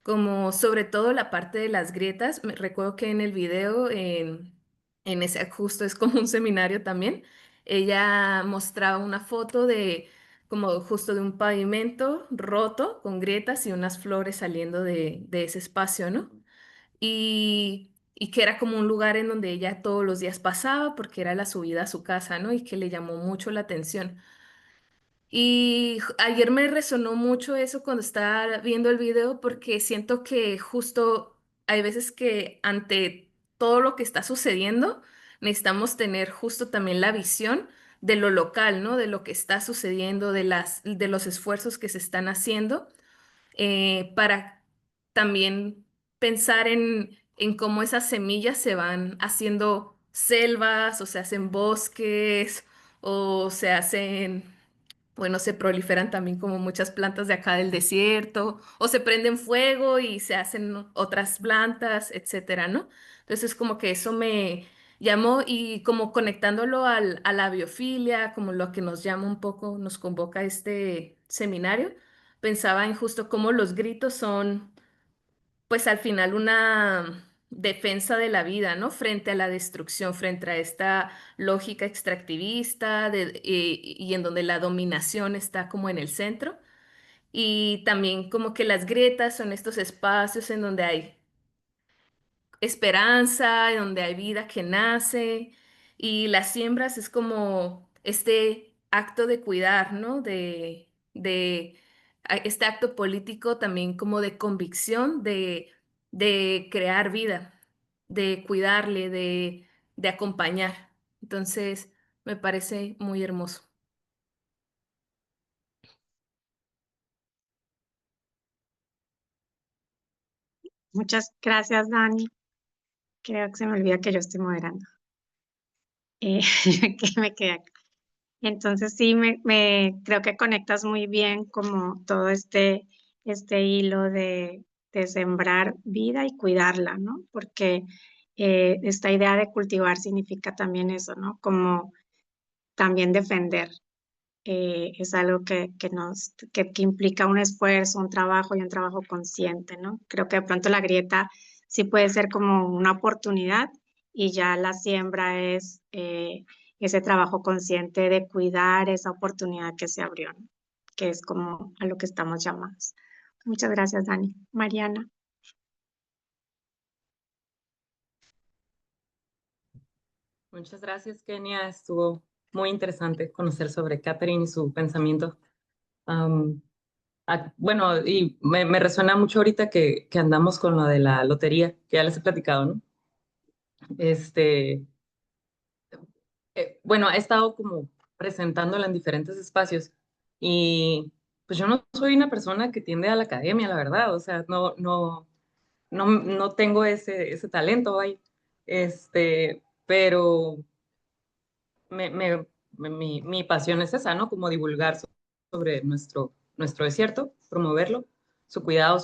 como sobre todo la parte de las grietas. Me recuerdo que en el video, en ese justo es como un seminario también, ella mostraba una foto de como justo de un pavimento roto con grietas y unas flores saliendo de ese espacio, ¿no? Y que era como un lugar en donde ella todos los días pasaba porque era la subida a su casa, ¿no? Y que le llamó mucho la atención. Y ayer me resonó mucho eso cuando estaba viendo el video porque siento que justo hay veces que ante todo lo que está sucediendo necesitamos tener justo también la visión de lo local, ¿no? De lo que está sucediendo, de los esfuerzos que se están haciendo para también pensar en cómo esas semillas se van haciendo selvas o se hacen bosques o se hacen, bueno, se proliferan también como muchas plantas de acá del desierto o se prenden fuego y se hacen otras plantas, etcétera, ¿no? Entonces como que eso me llamó y como conectándolo a la biofilia, como lo que nos llama un poco, nos convoca este seminario pensaba en justo cómo los gritos son, pues al final una defensa de la vida, ¿no? Frente a la destrucción, frente a esta lógica extractivista y en donde la dominación está como en el centro. Y también como que las grietas son estos espacios en donde hay esperanza, donde hay vida que nace y las siembras es como este acto de cuidar, ¿no? Este acto político también como de convicción, de crear vida, de cuidarle, de acompañar. Entonces, me parece muy hermoso. Muchas gracias, Dani. Creo que se me olvida que yo estoy moderando. Eh, que me quedé acá. Entonces sí, creo que conectas muy bien como todo este hilo de sembrar vida y cuidarla, ¿no? Porque esta idea de cultivar significa también eso, ¿no? Como también defender. Es algo que implica un esfuerzo, un trabajo y un trabajo consciente, ¿no? Creo que de pronto la grieta sí puede ser como una oportunidad y ya la siembra es ese trabajo consciente de cuidar esa oportunidad que se abrió, ¿no? Que es como a lo que estamos llamados. Muchas gracias, Dani. Mariana. Muchas gracias, Kenia. Estuvo muy interesante conocer sobre Catherine y su pensamiento. Am, bueno, y me resuena mucho ahorita que andamos con lo de la lotería, que ya les he platicado, ¿no? Este, bueno, he estado como presentándola en diferentes espacios y pues yo no soy una persona que tiende a la academia, la verdad, o sea, no tengo ese talento ahí, pero me, me- mi pasión es esa, ¿no? Como divulgar sobre nuestro desierto, promoverlo, su cuidado,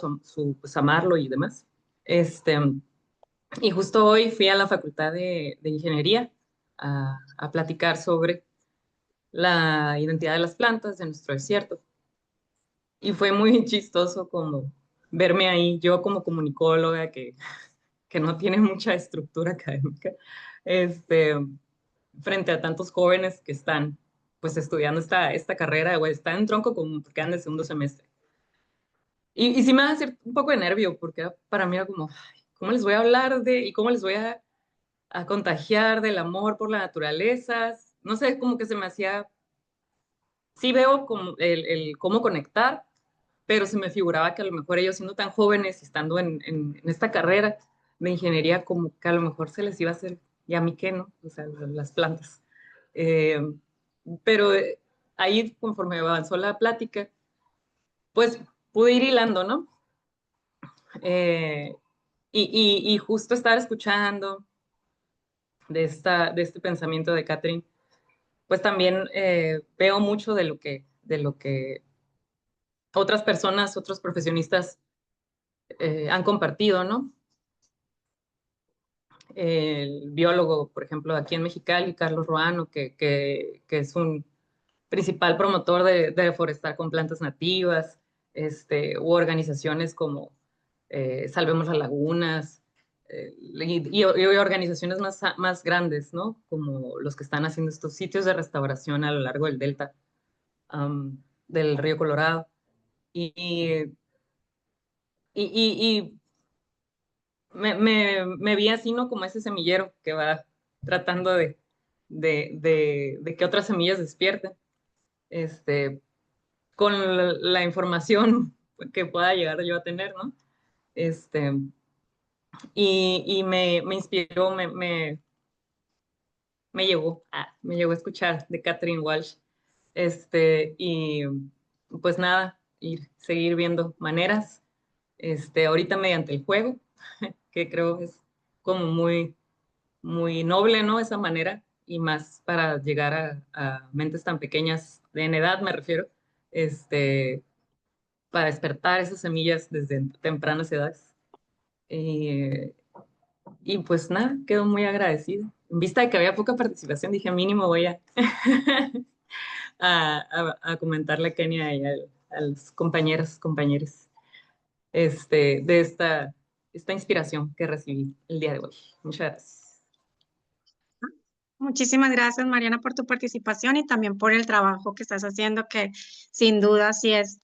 pues, amarlo y demás. Este, y justo hoy fui a la Facultad de Ingeniería a platicar sobre la identidad de las plantas de nuestro desierto. Y fue muy chistoso como verme ahí, yo como comunicóloga que no tiene mucha estructura académica, este, frente a tantos jóvenes que están pues estudiando esta carrera, o están en tronco común porque andan de segundo semestre. Y sí me hace un poco de nervio porque para mí era como, ay, ¿cómo les voy a hablar y cómo les voy a contagiar del amor por la naturaleza? No sé, como que se me hacía, sí veo como el cómo conectar, pero se me figuraba que a lo mejor ellos siendo tan jóvenes y estando en esta carrera de ingeniería, como que a lo mejor se les iba a hacer, y a mí qué, ¿no? O sea, las plantas. Eh, pero ahí, conforme avanzó la plática, pues pude ir hilando, ¿no? Eh, y justo estar escuchando de este pensamiento de Catherine, pues también veo mucho de lo que otras personas, otros profesionistas han compartido, ¿no? El biólogo, por ejemplo, aquí en Mexicali, Carlos Ruano, que es un principal promotor de reforestar con plantas nativas, u organizaciones como Salvemos las Lagunas, y organizaciones más grandes, ¿no? Como los que están haciendo estos sitios de restauración a lo largo del delta del río Colorado. Y, y me vi así, ¿no? Como ese semillero que va tratando de que otras semillas despierten, este, con la información que pueda llegar yo a tener, ¿no? Este, y me inspiró, me llegó a escuchar de Catherine Walsh, y pues nada, seguir viendo maneras, ahorita mediante el juego, que creo es como muy noble, ¿no? Esa manera, y más para llegar a mentes tan pequeñas, en edad me refiero, este, para despertar esas semillas desde tempranas edades. Eh, y pues nada, quedo muy agradecida. En vista de que había poca participación, dije mínimo voy a comentarle a Kenia y a los compañeros, de esta inspiración que recibí el día de hoy. Muchas gracias. Muchísimas gracias, Mariana, por tu participación y también por el trabajo que estás haciendo, que sin duda sí es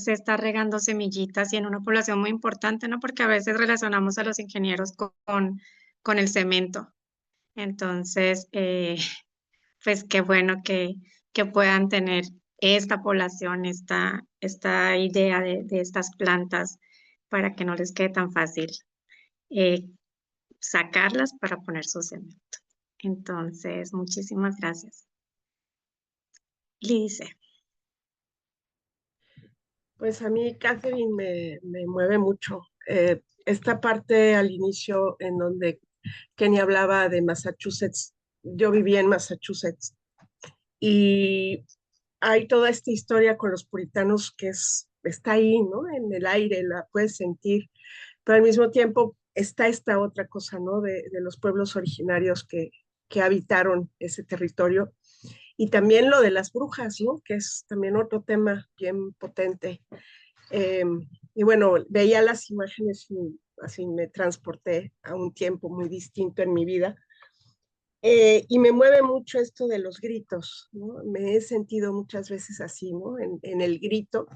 estar regando semillitas y en una población muy importante, ¿no? Porque a veces relacionamos a los ingenieros con el cemento. Entonces, pues qué bueno que puedan tener esta población, esta idea de estas plantas para que no les quede tan fácil eh, sacarlas para poner su cemento. Entonces, muchísimas gracias. Lice. Pues a mí Catherine me mueve mucho. Esta parte al inicio en donde Kenny hablaba de Massachusetts, yo vivía en Massachusetts y hay toda esta historia con los puritanos está ahí, ¿no? En el aire, la puedes sentir, pero al mismo tiempo está esta otra cosa, ¿no? De los pueblos originarios que habitaron ese territorio. Y también lo de las brujas, ¿no? Que es también otro tema bien potente. Eh, y bueno, veía las imágenes y así me transporté a un tiempo muy distinto en mi vida. Y me mueve mucho esto de los gritos, ¿no? Me he sentido muchas veces así, ¿no? En el grito.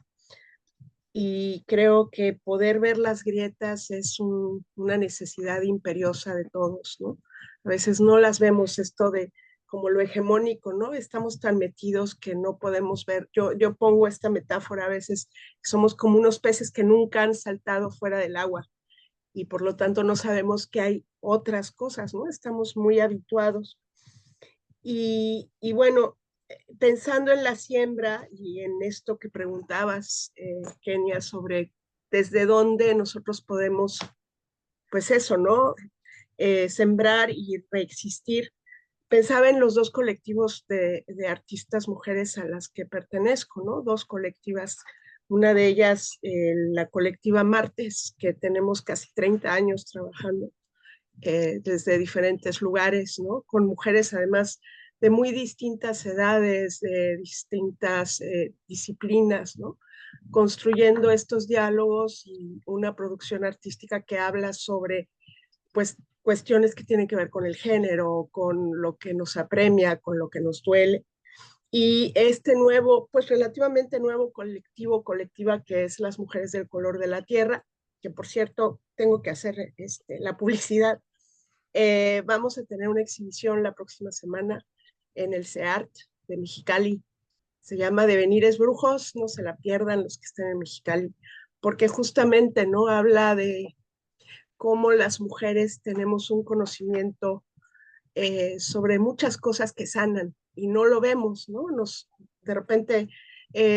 y creo que poder ver las grietas es una necesidad imperiosa de todos, ¿no? A veces no las vemos, esto de como lo hegemónico, ¿no? Estamos tan metidos que no podemos ver. Yo pongo esta metáfora a veces, somos como unos peces que nunca han saltado fuera del agua y por lo tanto no sabemos que hay otras cosas, ¿no? Estamos muy habituados. Y bueno, pensando en la siembra y en esto que preguntabas, Kenia, sobre desde dónde nosotros podemos, pues eso, ¿no? Sembrar y reexistir. Pensaba en los dos colectivos de artistas mujeres a las que pertenezco, ¿no? Dos colectivas. Una de ellas, la colectiva Martes, que tenemos casi 30 años trabajando desde diferentes lugares, ¿no? Con mujeres además de muy distintas edades, de distintas disciplinas, ¿no? Construyendo estos diálogos y una producción artística que habla sobre, pues, cuestiones que tienen que ver con el género, con lo que nos apremia, con lo que nos duele. Y este nuevo, pues relativamente nuevo colectivo, colectiva que es Las Mujeres del Color de la Tierra, que por cierto tengo que hacer la publicidad. Vamos a tener una exhibición la próxima semana en el CEART de Mexicali. Se llama Devenires Brujos, no se la pierdan los que estén en Mexicali, porque justamente no habla de cómo las mujeres tenemos un conocimiento sobre muchas cosas que sanan y no lo vemos, ¿no? De repente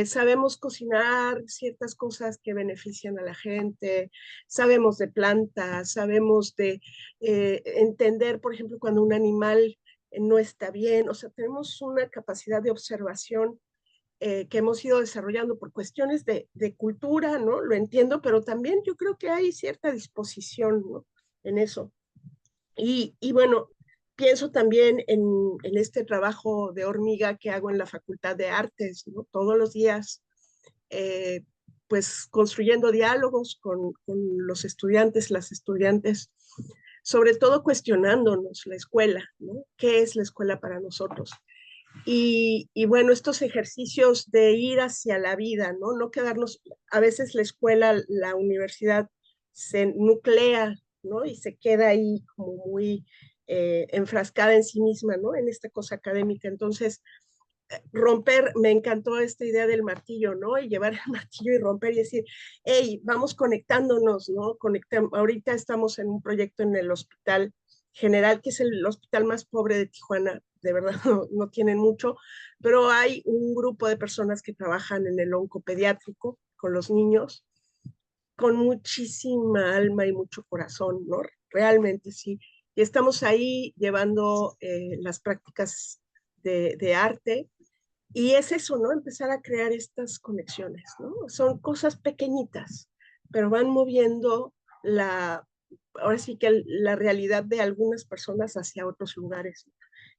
sabemos cocinar ciertas cosas que benefician a la gente, sabemos de plantas, sabemos de entender, por ejemplo, cuando un animal no está bien, o sea, tenemos una capacidad de observación que hemos ido desarrollando por cuestiones de cultura, ¿no? Lo entiendo, pero también yo creo que hay cierta disposición, ¿no? En eso. Y bueno, pienso también en este trabajo de hormiga que hago en la Facultad de Artes, ¿no? Todos los días, eh, pues construyendo diálogos con los estudiantes, las estudiantes, sobre todo cuestionándonos la escuela, ¿no? ¿Qué es la escuela para nosotros? Y bueno, estos ejercicios de ir hacia la vida, ¿no? No quedarnos, a veces la escuela, la universidad se nuclea, ¿no? Y se queda ahí como muy enfrascada en sí misma, ¿no? En esta cosa académica. Entonces, romper, me encantó esta idea del martillo, ¿no? Y llevar el martillo y romper y decir, hey, vamos conectándonos, ¿no? Ahorita estamos en un proyecto en el Hospital General, que es el hospital más pobre de Tijuana, de verdad no tienen mucho, pero hay un grupo de personas que trabajan en el oncopediátrico con los niños, con muchísima alma y mucho corazón, ¿no? Realmente sí. Y estamos ahí llevando las prácticas de arte y es eso, ¿no? Empezar a crear estas conexiones, ¿no? Son cosas pequeñitas, pero van moviendo ahora sí que la realidad de algunas personas hacia otros lugares.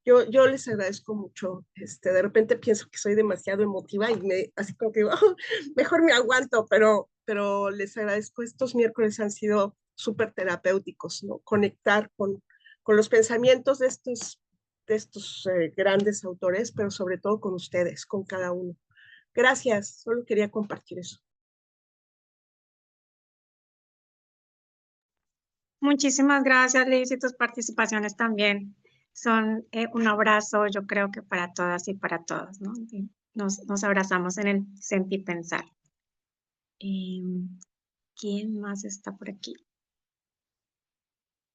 Yo les agradezco mucho. De repente pienso que soy demasiado emotiva y así como que oh, mejor me aguanto, pero les agradezco. Estos miércoles han sido súper terapéuticos, ¿no? Conectar con los pensamientos de estos grandes autores, pero sobre todo con ustedes, con cada uno. Gracias, solo quería compartir eso. Muchísimas gracias, Liz, y tus participaciones también son un abrazo, yo creo que para todas y para todos, ¿no? Y nos abrazamos en el sentir pensar. ¿Quién más está por aquí?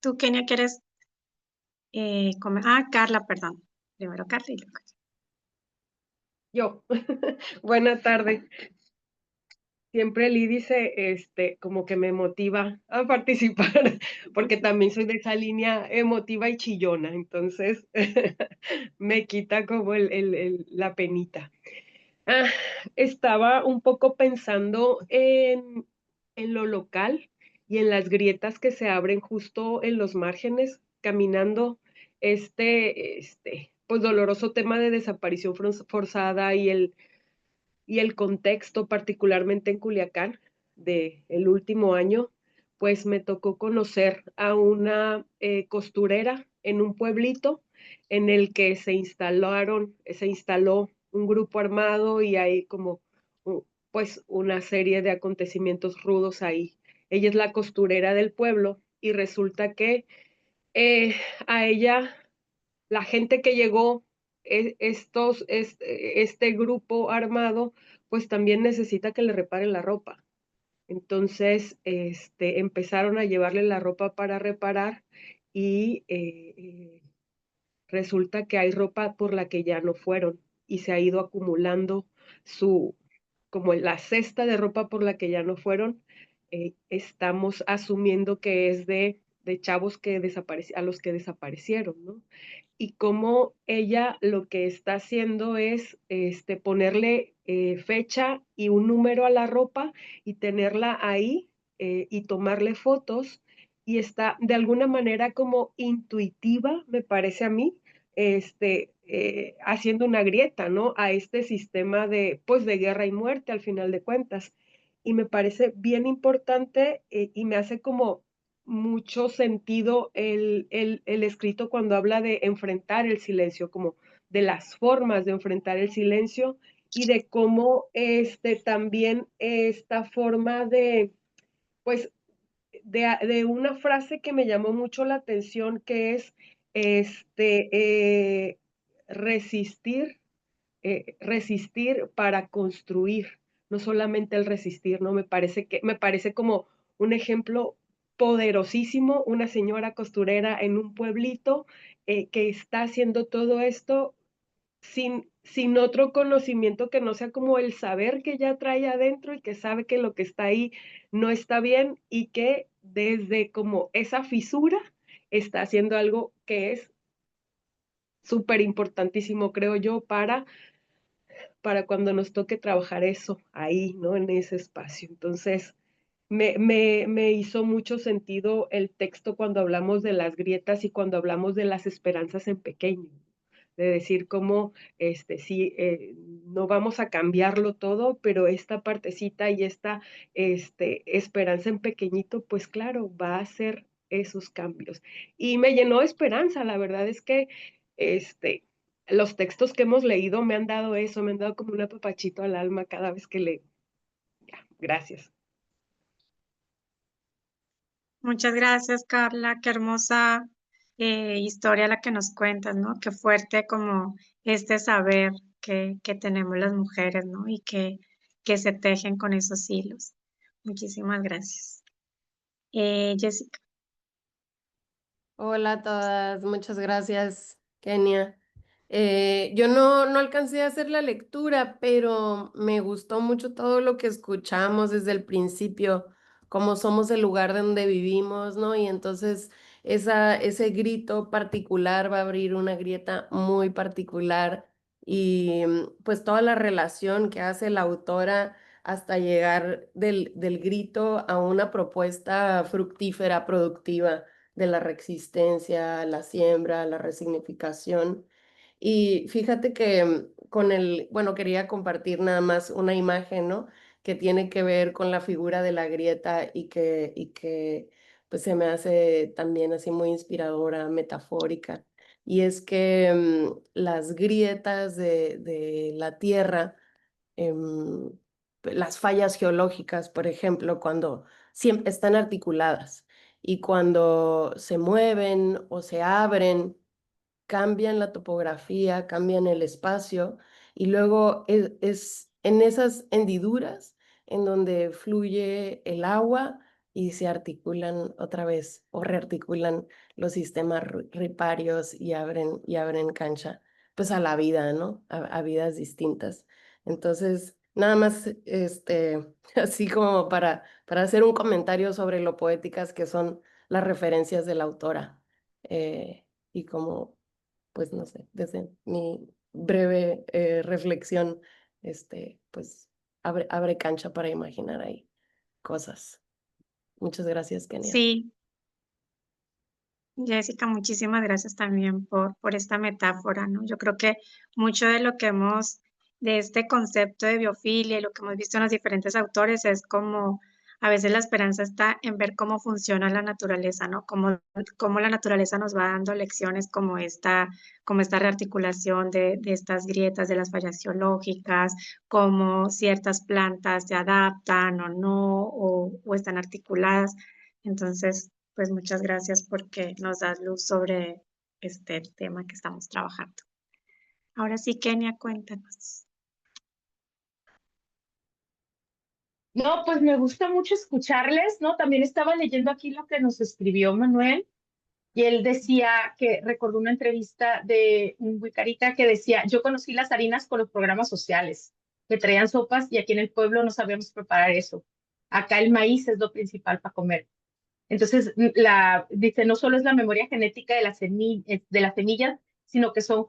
¿Tú, Kenia, quieres Carla, perdón. Primero Carla y luego. Yo, buena tarde. Siempre Lee dice, como que me motiva a participar, porque también soy de esa línea emotiva y chillona, entonces me quita como la penita. Estaba un poco pensando en lo local y en las grietas que se abren justo en los márgenes, caminando pues doloroso tema de desaparición forzada y el contexto, particularmente en Culiacán, del último año, pues me tocó conocer a una costurera en un pueblito en el que se instaló un grupo armado y hay como pues una serie de acontecimientos rudos ahí. Ella es la costurera del pueblo y resulta que a ella, la gente que llegó, este grupo armado, pues también necesita que le reparen la ropa. Entonces, empezaron a llevarle la ropa para reparar y resulta que hay ropa por la que ya no fueron y se ha ido acumulando como la cesta de ropa por la que ya no fueron. Estamos asumiendo que es de chavos a los que desaparecieron, ¿no? Y cómo ella lo que está haciendo es ponerle fecha y un número a la ropa y tenerla ahí y tomarle fotos y está de alguna manera como intuitiva, me parece a mí, haciendo una grieta, ¿no? A este sistema pues, de guerra y muerte al final de cuentas. Y me parece bien importante y me hace como mucho sentido el escrito cuando habla de enfrentar el silencio, como de las formas de enfrentar el silencio y de cómo también esta forma pues, de una frase que me llamó mucho la atención que es resistir, resistir para construir, no solamente el resistir, ¿no? Me parece como un ejemplo poderosísimo, una señora costurera en un pueblito que está haciendo todo esto sin otro conocimiento que no sea como el saber que ya trae adentro y que sabe que lo que está ahí no está bien y que desde como esa fisura está haciendo algo que es súper importantísimo, creo yo, para cuando nos toque trabajar eso ahí, ¿no? En ese espacio. Entonces, me hizo mucho sentido el texto cuando hablamos de las grietas y cuando hablamos de las esperanzas en pequeño, de decir cómo, sí, no vamos a cambiarlo todo, pero esta partecita y esta, esperanza en pequeñito, pues claro, va a hacer esos cambios. Y me llenó de esperanza, la verdad es que, este, los textos que hemos leído me han dado eso, me han dado como un apapachito al alma cada vez que leo. Ya, gracias. Muchas gracias, Carla. Qué hermosa historia la que nos cuentas, ¿no? Qué fuerte como este saber que tenemos las mujeres, ¿no? Y que se tejen con esos hilos. Muchísimas gracias. Jessica. Hola a todas, muchas gracias, Kenia. Yo no alcancé a hacer la lectura, pero me gustó mucho todo lo que escuchamos desde el principio, cómo somos el lugar donde vivimos, ¿no? Y entonces ese grito particular va a abrir una grieta muy particular y pues toda la relación que hace la autora hasta llegar del grito a una propuesta fructífera, productiva de la reexistencia, la siembra, la resignificación. Y fíjate que bueno, quería compartir nada más una imagen, ¿no? Que tiene que ver con la figura de la grieta y que pues se me hace también así muy inspiradora, metafórica. Y es que las grietas de la tierra, em, las fallas geológicas, por ejemplo, cuando siempre están articuladas y cuando se mueven o se abren, cambian la topografía, cambian el espacio y luego es en esas hendiduras en donde fluye el agua y se articulan otra vez o rearticulan los sistemas riparios y abren cancha pues a la vida, ¿no? A vidas distintas. Entonces, nada más, así como para hacer un comentario sobre lo poéticas que son las referencias de la autora y como pues no sé, desde mi breve reflexión, pues abre cancha para imaginar ahí cosas. Muchas gracias, Kenia. Sí, Jessica, muchísimas gracias también por esta metáfora, ¿no? Yo creo que mucho de este concepto de biofilia y lo que hemos visto en los diferentes autores es como a veces la esperanza está en ver cómo funciona la naturaleza, ¿no? Cómo la naturaleza nos va dando lecciones como esta rearticulación de estas grietas, de las fallas geológicas, cómo ciertas plantas se adaptan o no, o están articuladas. Entonces, pues muchas gracias porque nos das luz sobre este tema que estamos trabajando. Ahora sí, Kenia, cuéntanos. No, pues me gusta mucho escucharles, ¿no? También estaba leyendo aquí lo que nos escribió Manuel y él decía que recordó una entrevista de un Wicarica que decía, yo conocí las harinas con los programas sociales, que traían sopas y aquí en el pueblo no sabíamos preparar eso. Acá el maíz es lo principal para comer. Entonces, dice, no solo es la memoria genética de de las semillas, sino que son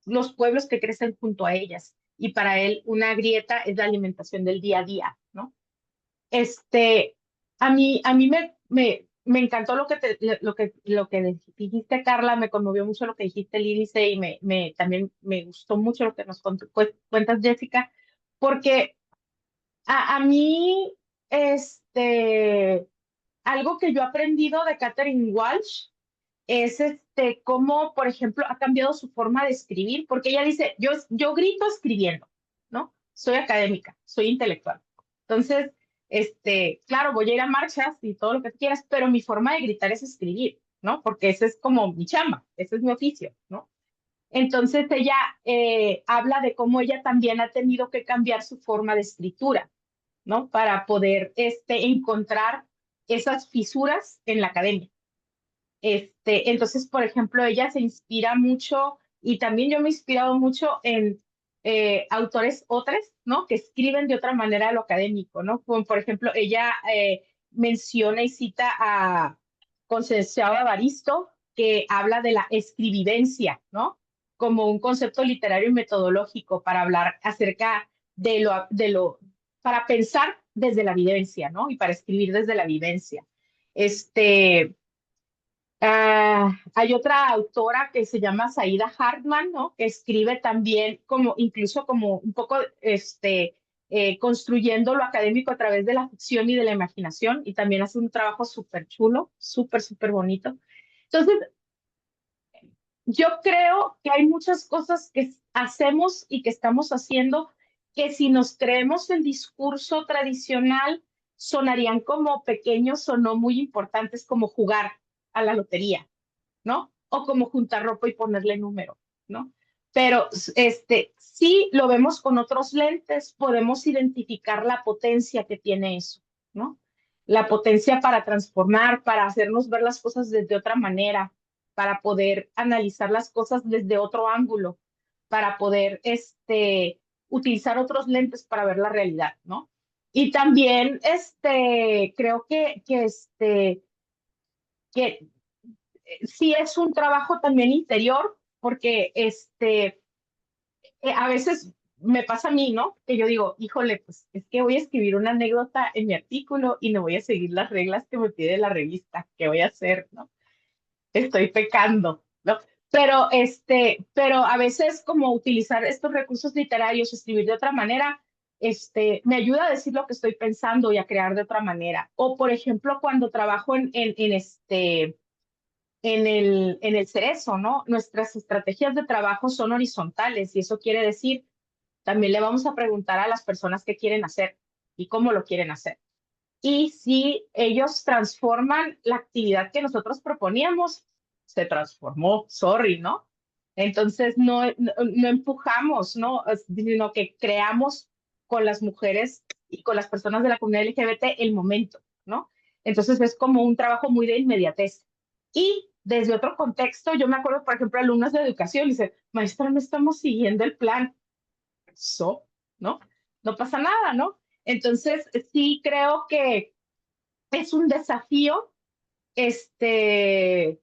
los pueblos que crecen junto a ellas. Y para él, una grieta es la alimentación del día a día, ¿no? A mí me encantó lo que dijiste, Carla, me conmovió mucho lo que dijiste, Lídice, y también me gustó mucho lo que nos cuentas, Jessica, porque a mí, algo que yo he aprendido de Catherine Walsh es cómo, por ejemplo, ha cambiado su forma de escribir, porque ella dice, yo grito escribiendo, ¿no? Soy académica, soy intelectual. Entonces, claro, voy a ir a marchas y todo lo que quieras, pero mi forma de gritar es escribir, ¿no? Porque ese es como mi chamba, ese es mi oficio, ¿no? Entonces ella habla de cómo ella también ha tenido que cambiar su forma de escritura, ¿no? Para poder encontrar esas fisuras en la academia. Entonces, por ejemplo, ella se inspira mucho y también yo me he inspirado mucho en autores otros, ¿no? Que escriben de otra manera a lo académico, ¿no? Como por ejemplo, ella menciona y cita a Concepción Evaristo, que habla de la escribivencia, ¿no? Como un concepto literario y metodológico para hablar acerca para pensar desde la vivencia, ¿no? Y para escribir desde la vivencia. Hay otra autora que se llama Saida Hartman, ¿no? Que escribe también incluso como un poco construyendo lo académico a través de la ficción y de la imaginación, y también hace un trabajo súper chulo, súper bonito. Entonces, yo creo que hay muchas cosas que hacemos y que estamos haciendo que si nos creemos el discurso tradicional sonarían como pequeños o no muy importantes, como jugar a la lotería, ¿no? O como juntar ropa y ponerle número, ¿no? Pero si lo vemos con otros lentes, podemos identificar la potencia que tiene eso, ¿no? La potencia para transformar, para hacernos ver las cosas desde otra manera, para poder analizar las cosas desde otro ángulo, para poder utilizar otros lentes para ver la realidad, ¿no? Y también creo que sí es un trabajo también interior, porque a veces me pasa a mí, ¿no? Que yo digo, híjole, pues es que voy a escribir una anécdota en mi artículo y no voy a seguir las reglas que me pide la revista. ¿Qué voy a hacer, no? Estoy pecando, ¿no? Pero a veces como utilizar estos recursos literarios, escribir de otra manera, me ayuda a decir lo que estoy pensando y a crear de otra manera. O, por ejemplo, cuando trabajo en el Cerezo, ¿no? Nuestras estrategias de trabajo son horizontales y eso quiere decir, también le vamos a preguntar a las personas qué quieren hacer y cómo lo quieren hacer. Y si ellos transforman la actividad que nosotros proponíamos, se transformó, sorry, ¿no? Entonces no empujamos, ¿no? Sino que creamos con las mujeres y con las personas de la comunidad LGBT el momento, ¿no? Entonces es como un trabajo muy de inmediatez. Y desde otro contexto, yo me acuerdo, por ejemplo, alumnas de educación, y dice, maestra, no estamos siguiendo el plan. ¿No? No pasa nada, ¿no? Entonces, sí creo que es un desafío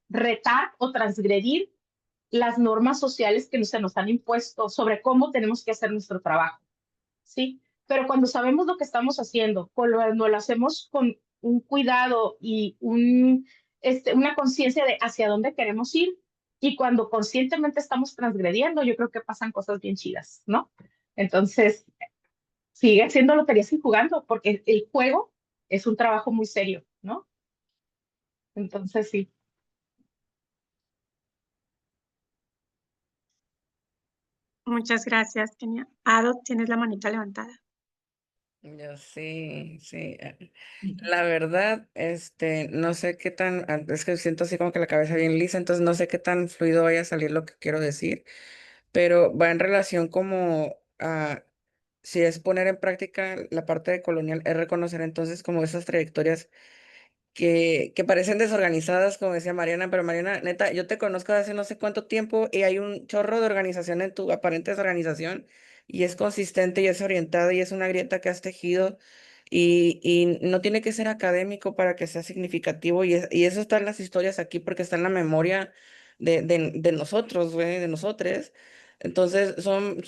retar o transgredir las normas sociales que se nos han impuesto sobre cómo tenemos que hacer nuestro trabajo, ¿sí? Pero cuando sabemos lo que estamos haciendo, cuando lo hacemos con un cuidado y una conciencia de hacia dónde queremos ir, y cuando conscientemente estamos transgrediendo, yo creo que pasan cosas bien chidas, ¿no? Entonces, sigue haciendo loterías y jugando, porque el juego es un trabajo muy serio, ¿no? Entonces sí. Muchas gracias, Kenia. Ado, tienes la manita levantada. Yo sí, sí. La verdad, no sé qué tan, es que siento así como que la cabeza bien lisa, entonces no sé qué tan fluido vaya a salir lo que quiero decir, pero va en relación como a, si es poner en práctica la parte de colonial, es reconocer entonces como esas trayectorias que parecen desorganizadas, como decía Mariana, pero Mariana, neta, yo te conozco desde hace no sé cuánto tiempo y hay un chorro de organización en tu aparente desorganización y es consistente y es orientada y es una grieta que has tejido y no tiene que ser académico para que sea significativo y eso está en las historias aquí porque está en la memoria de nosotros, güey, de nosotres. Entonces, son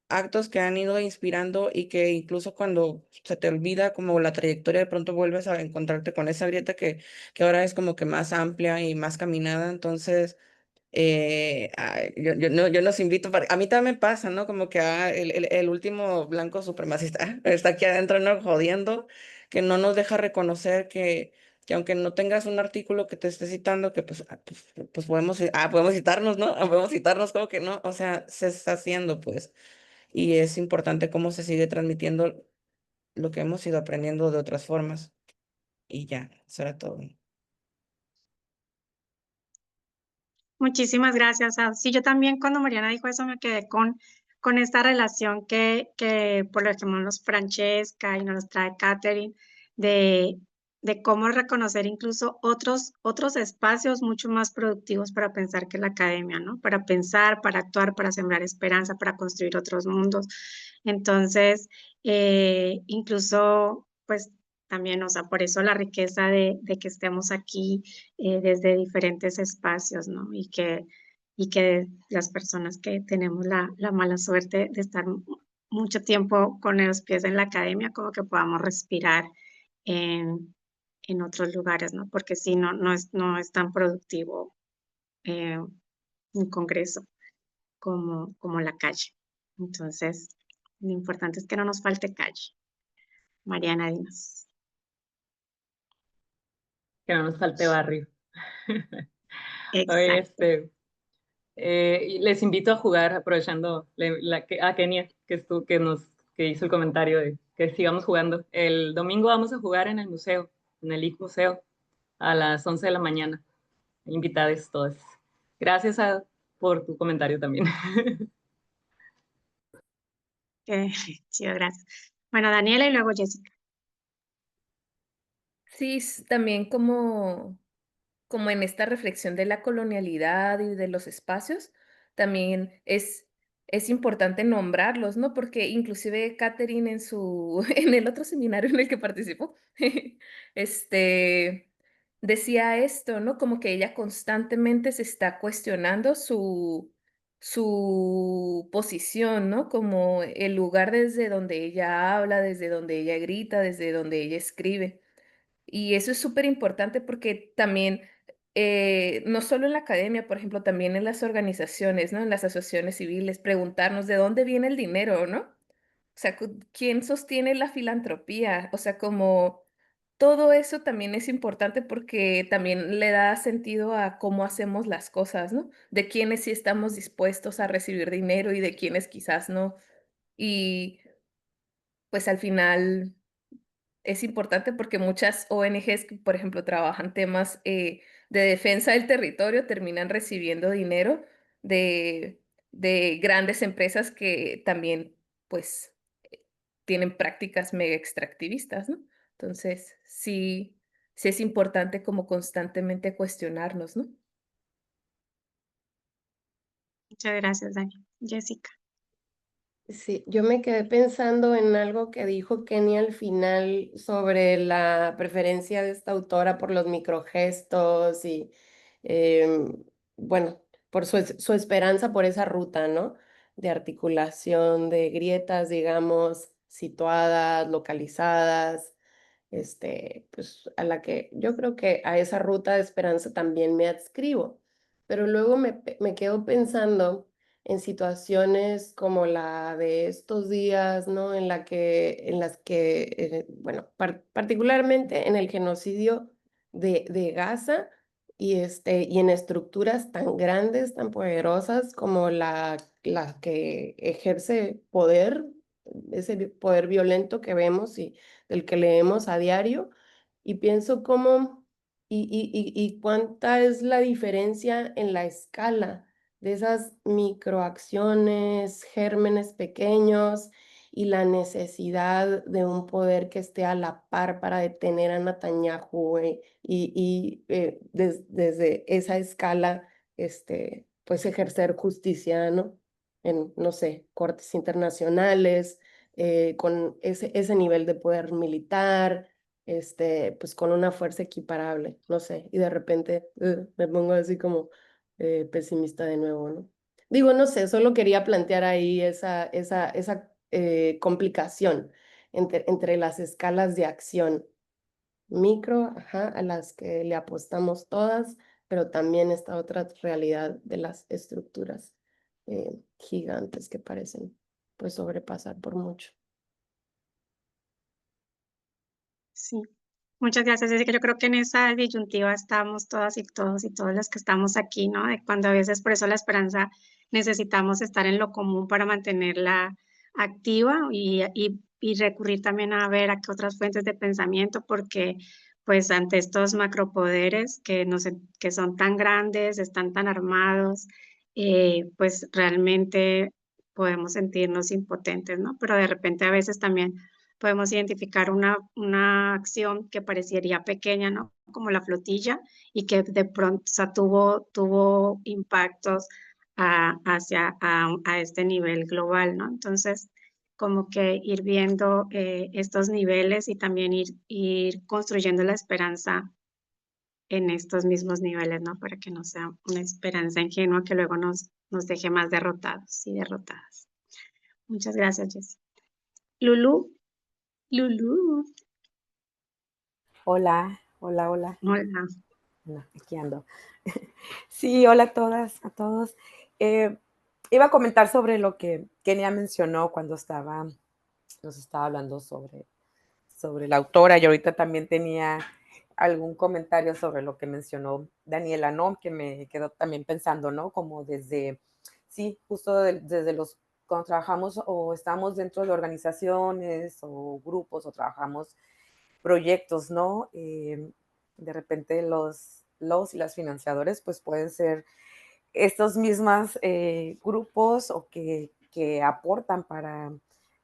actos que han ido inspirando y que incluso cuando se te olvida como la trayectoria, de pronto vuelves a encontrarte con esa grieta que ahora es como que más amplia y más caminada. Entonces, yo los invito para... A mí también me pasa, ¿no? Como que el último blanco supremacista está aquí adentro, ¿no? Jodiendo, que no nos deja reconocer que aunque no tengas un artículo que te esté citando, que pues podemos citarnos, ¿no? Podemos citarnos, como que no, o sea, se está haciendo, pues y es importante cómo se sigue transmitiendo lo que hemos ido aprendiendo de otras formas. Y ya, eso era todo. Muchísimas gracias. Sí, yo también cuando Mariana dijo eso me quedé con esta relación que por lo que nos Francesca y nos trae Catherine de cómo reconocer incluso otros espacios mucho más productivos para pensar que la academia, ¿no? Para pensar, para actuar, para sembrar esperanza, para construir otros mundos. Entonces, incluso, pues también, o sea, por eso la riqueza de que estemos aquí desde diferentes espacios, ¿no? Y que las personas que tenemos la mala suerte de estar mucho tiempo con los pies en la academia, como que podamos respirar en, en otros lugares, ¿no? Porque si no, no es tan productivo eh, un congreso como la calle. Entonces, lo importante es que no nos falte calle. Mariana, dinos. Que no nos falte barrio. Oye, Exacto. y les invito a jugar, aprovechando a Kenia, que hizo el comentario de que sigamos jugando. El domingo vamos a jugar en el museo, en el IC Museo, a las 11 de la mañana. Invitados todos. Gracias por tu comentario también. Qué chido, gracias. Bueno, Daniela y luego Jessica. Sí, también como en esta reflexión de la colonialidad y de los espacios, también es importante nombrarlos, ¿no? Porque inclusive Catherine en el otro seminario en el que participó, este, decía esto, ¿no? Como que ella constantemente se está cuestionando su posición, ¿no? Como el lugar desde donde ella habla, desde donde ella grita, desde donde ella escribe. Y eso es súper importante porque también, no solo en la academia, por ejemplo, también en las organizaciones, ¿no? En las asociaciones civiles, preguntarnos de dónde viene el dinero, ¿no? O sea, ¿quién sostiene la filantropía? O sea, como todo eso también es importante porque también le da sentido a cómo hacemos las cosas, ¿no? De quiénes sí estamos dispuestos a recibir dinero y de quiénes quizás no. Y pues al final es importante porque muchas ONGs que, por ejemplo, trabajan temas de defensa del territorio terminan recibiendo dinero de, de grandes empresas que también, pues, tienen prácticas mega extractivistas, ¿no? Entonces, sí es importante como constantemente cuestionarnos, ¿no? Muchas gracias, Dani. Jessica. Sí, yo me quedé pensando en algo que dijo Kenny al final sobre la preferencia de esta autora por los microgestos y, bueno, por su esperanza por esa ruta, ¿no? De articulación de grietas, digamos, situadas, localizadas, pues a la que yo creo que a esa ruta de esperanza también me adscribo. Pero luego me quedo pensando en situaciones como la de estos días, ¿no? En las que, bueno, particularmente en el genocidio de Gaza y en estructuras tan grandes, tan poderosas como la que ejerce poder, ese poder violento que vemos y del que leemos a diario, y pienso cómo y cuánta es la diferencia en la escala de esas microacciones, gérmenes pequeños y la necesidad de un poder que esté a la par para detener a Netanyahu desde esa escala, pues ejercer justicia, ¿no? En, no sé, cortes internacionales, con ese nivel de poder militar, pues con una fuerza equiparable, no sé, y de repente me pongo así como pesimista de nuevo, ¿no? Digo, no sé, solo quería plantear ahí esa complicación entre las escalas de acción micro, ajá, a las que le apostamos todas, pero también esta otra realidad de las estructuras gigantes que parecen pues sobrepasar por mucho. Sí. Muchas gracias, Jessica. Yo creo que en esa disyuntiva estamos todas y todos los que estamos aquí, ¿no? De cuando a veces por eso la esperanza necesitamos estar en lo común para mantenerla activa y recurrir también a ver a qué otras fuentes de pensamiento, porque pues ante estos macropoderes que son tan grandes, están tan armados, pues realmente podemos sentirnos impotentes, ¿no? Pero de repente a veces también podemos identificar una acción que parecería pequeña, ¿no? Como la flotilla, y que de pronto, o sea, tuvo impactos a este nivel global, ¿no? Entonces, como que ir viendo estos niveles y también ir construyendo la esperanza en estos mismos niveles, ¿no? Para que no sea una esperanza ingenua que luego nos deje más derrotados y derrotadas. Muchas gracias, Jessy. Lulu. Hola, hola, hola. Hola. No, aquí ando. Sí, hola a todas, a todos. Iba a comentar sobre lo que Kenia mencionó cuando nos estaba hablando sobre la autora, y ahorita también tenía algún comentario sobre lo que mencionó Daniela, ¿no? Que me quedó también pensando, ¿no? Como sí, justo desde cuando trabajamos o estamos dentro de organizaciones o grupos o trabajamos proyectos, ¿no? De repente los y las financiadores pues pueden ser estos mismos grupos o que aportan para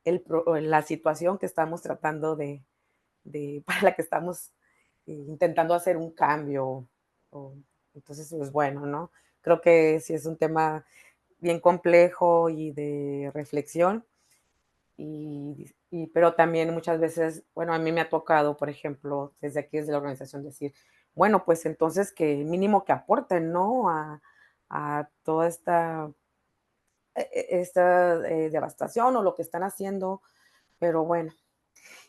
la situación que estamos tratando para la que estamos intentando hacer un cambio. Entonces, pues bueno, ¿no? Creo que sí es un tema bien complejo y de reflexión. Pero también muchas veces, bueno, a mí me ha tocado, por ejemplo, desde aquí, desde la organización, decir, bueno, pues entonces que mínimo que aporten, ¿no? A toda esta devastación o lo que están haciendo, pero bueno.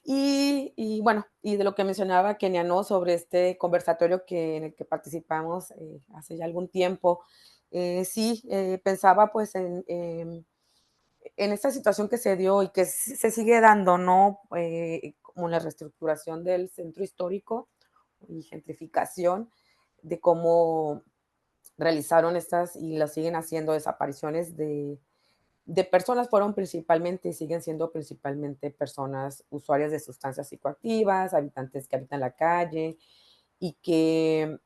Bueno, y de lo que mencionaba Kenia, ¿no? Sobre este conversatorio en el que participamos hace ya algún tiempo, sí, pensaba pues en esta situación que se dio y que se sigue dando, ¿no? Como la reestructuración del centro histórico y gentrificación, de cómo realizaron estas y las siguen haciendo desapariciones de personas, fueron principalmente y siguen siendo principalmente personas usuarias de sustancias psicoactivas, habitantes que habitan la calle y que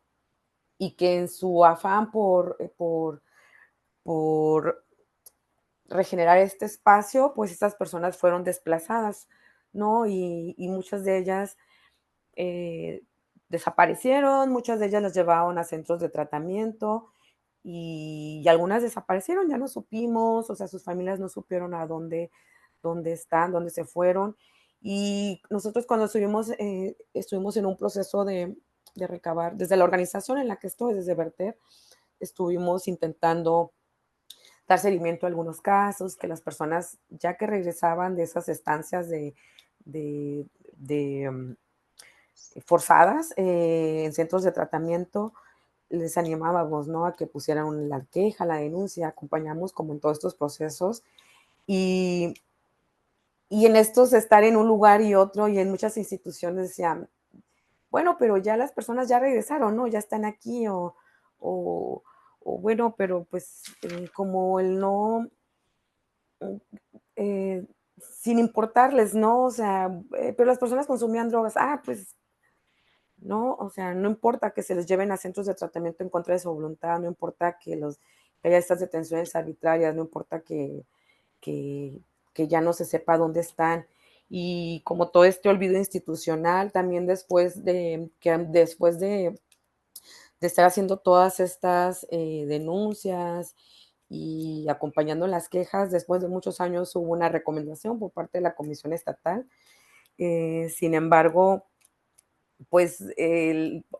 en su afán por regenerar este espacio, pues estas personas fueron desplazadas, ¿no? Y muchas de ellas desaparecieron, muchas de ellas las llevaron a centros de tratamiento y algunas desaparecieron, ya no supimos, o sea, sus familias no supieron a dónde están, dónde se fueron. Y nosotros cuando estuvimos en un proceso de recabar, desde la organización en la que estoy, desde Verter, estuvimos intentando dar seguimiento a algunos casos, que las personas ya que regresaban de esas estancias forzadas en centros de tratamiento, les animábamos, ¿no? A que pusieran la queja, la denuncia, acompañamos como en todos estos procesos. Y en estos estar en un lugar y otro, y en muchas instituciones decían, bueno, pero ya las personas ya regresaron, ¿no? Ya están aquí, o bueno, pero pues como el no, eh, sin importarles, ¿no? O sea, pero las personas consumían drogas, pues, no, o sea, no importa que se les lleven a centros de tratamiento en contra de su voluntad, no importa que haya estas detenciones arbitrarias, no importa que ya no se sepa dónde están. Y como todo este olvido institucional, también después de estar haciendo todas estas denuncias y acompañando las quejas, después de muchos años hubo una recomendación por parte de la Comisión Estatal. Sin embargo, pues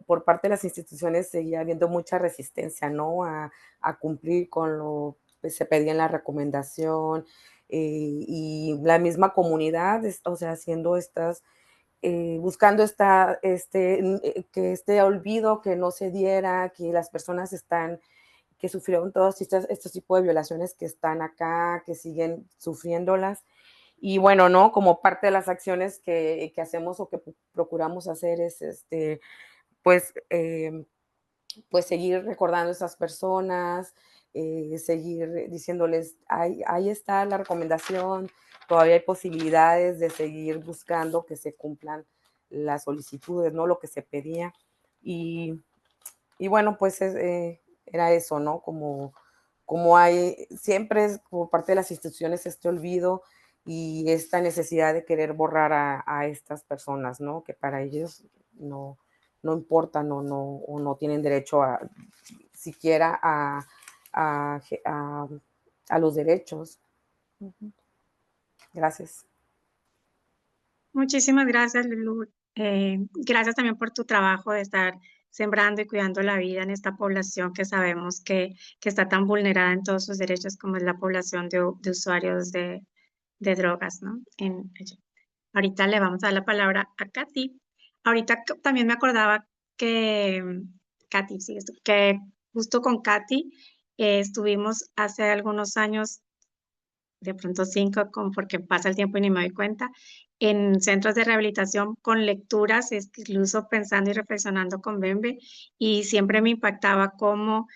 por parte de las instituciones seguía habiendo mucha resistencia, ¿no? A cumplir con lo que se pedía en la recomendación, y la misma comunidad, o sea, haciendo buscando que este olvido, que no se diera, que las personas que sufrieron todos estos tipos de violaciones que están acá, que siguen sufriéndolas. Y bueno, ¿no? Como parte de las acciones que hacemos o que procuramos hacer es pues, pues seguir recordando a esas personas, seguir diciéndoles, ahí está la recomendación, todavía hay posibilidades de seguir buscando que se cumplan las solicitudes, ¿no? Lo que se pedía. Y bueno, pues era eso, ¿no? Como hay, siempre es por parte de las instituciones este olvido y esta necesidad de querer borrar a estas personas, ¿no? Que para ellos no importan o no tienen derecho siquiera a los derechos. Gracias. Muchísimas gracias, Lulu. Gracias también por tu trabajo de estar sembrando y cuidando la vida en esta población que sabemos que está tan vulnerada en todos sus derechos como es la población de usuarios de drogas, ¿no? Ahorita le vamos a dar la palabra a Katy. Ahorita también me acordaba que, Katy, sigues tú, que justo con Katy estuvimos hace algunos años, de pronto 5, porque pasa el tiempo y ni me doy cuenta, en centros de rehabilitación con lecturas, incluso pensando y reflexionando con Bembe, y siempre me impactaba cómo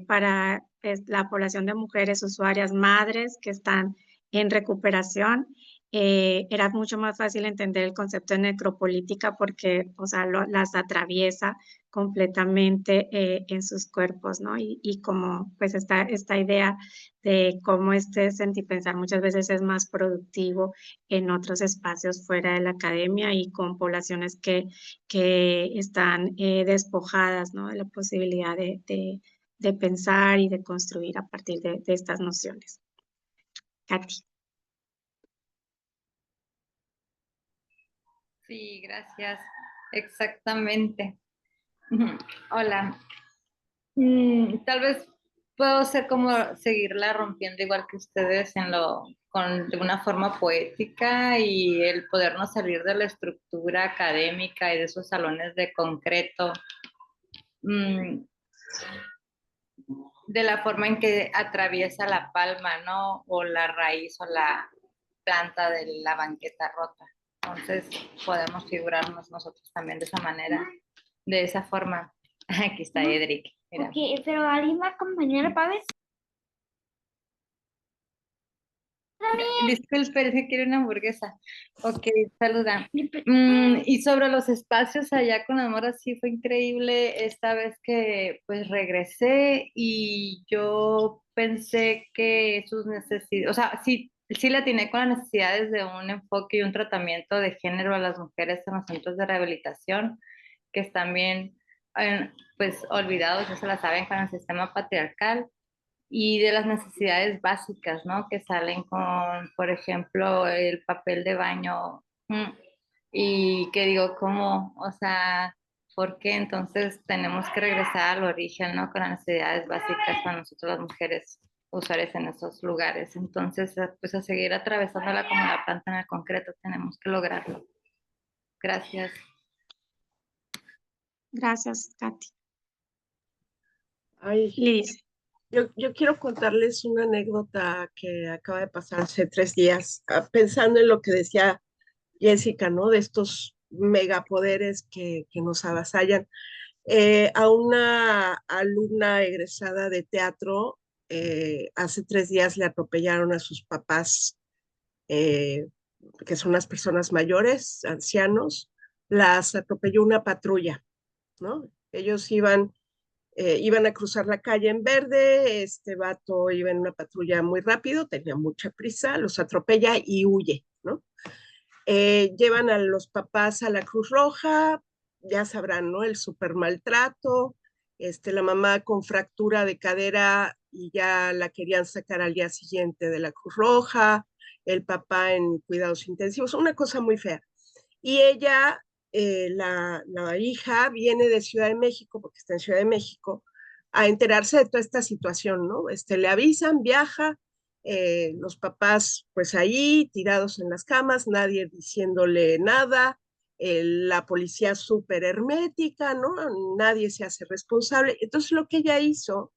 para la población de mujeres usuarias, madres que están en recuperación, era mucho más fácil entender el concepto de necropolítica porque, o sea, las atraviesa completamente en sus cuerpos, ¿no? Y como pues esta idea de cómo este sentipensar muchas veces es más productivo en otros espacios fuera de la academia y con poblaciones que están despojadas, ¿no? De la posibilidad de pensar y de construir a partir de estas nociones. Katy. Sí, gracias. Exactamente. Hola. Tal vez puedo ser como seguirla rompiendo igual que ustedes de una forma poética y el podernos salir de la estructura académica y de esos salones de concreto, de la forma en que atraviesa la palma, ¿no? O la raíz o la planta de la banqueta rota. Entonces podemos figurarnos nosotros también de esa manera, de esa forma. Aquí está Edric. Mira. Ok, pero ¿alguien va a acompañar a Pabes? Disculpe, es que quiero una hamburguesa. Ok, saluda. Y sobre los espacios allá con Amor, sí fue increíble esta vez que pues regresé y yo pensé que sus necesidades, o sea, sí le atiné con las necesidades de un enfoque y un tratamiento de género a las mujeres en los centros de rehabilitación, que están bien pues olvidados, ya se la saben, con el sistema patriarcal y de las necesidades básicas, ¿no? Que salen con, por ejemplo, el papel de baño. Y que digo, ¿cómo? O sea, ¿por qué entonces tenemos que regresar al origen, ¿no? Con las necesidades básicas para nosotros las mujeres usuarias en esos lugares. Entonces, pues a seguir atravesándola como la planta en el concreto, tenemos que lograrlo. Gracias. Gracias, Katy. Ay, Liz. yo quiero contarles una anécdota que acaba de pasar hace 3 días, pensando en lo que decía Jessica, ¿no? De estos megapoderes que nos avasallan. A una alumna egresada de teatro, hace 3 días le atropellaron a sus papás, eh, que son unas personas mayores, ancianos, las atropelló una patrulla, ¿no? Ellos iban a cruzar la calle en verde, este vato iba en una patrulla muy rápido, tenía mucha prisa, los atropella y huye, ¿no? Llevan a los papás a la Cruz Roja, ya sabrán, ¿no? El súper maltrato, la mamá con fractura de cadera y ya la querían sacar al día siguiente de la Cruz Roja, el papá en cuidados intensivos, una cosa muy fea. Y ella, la hija, viene de Ciudad de México, porque está en Ciudad de México, a enterarse de toda esta situación, ¿no? Le avisan, viaja, los papás pues ahí tirados en las camas, nadie diciéndole nada, la policía súper hermética, ¿no? Nadie se hace responsable. Entonces lo que ella hizo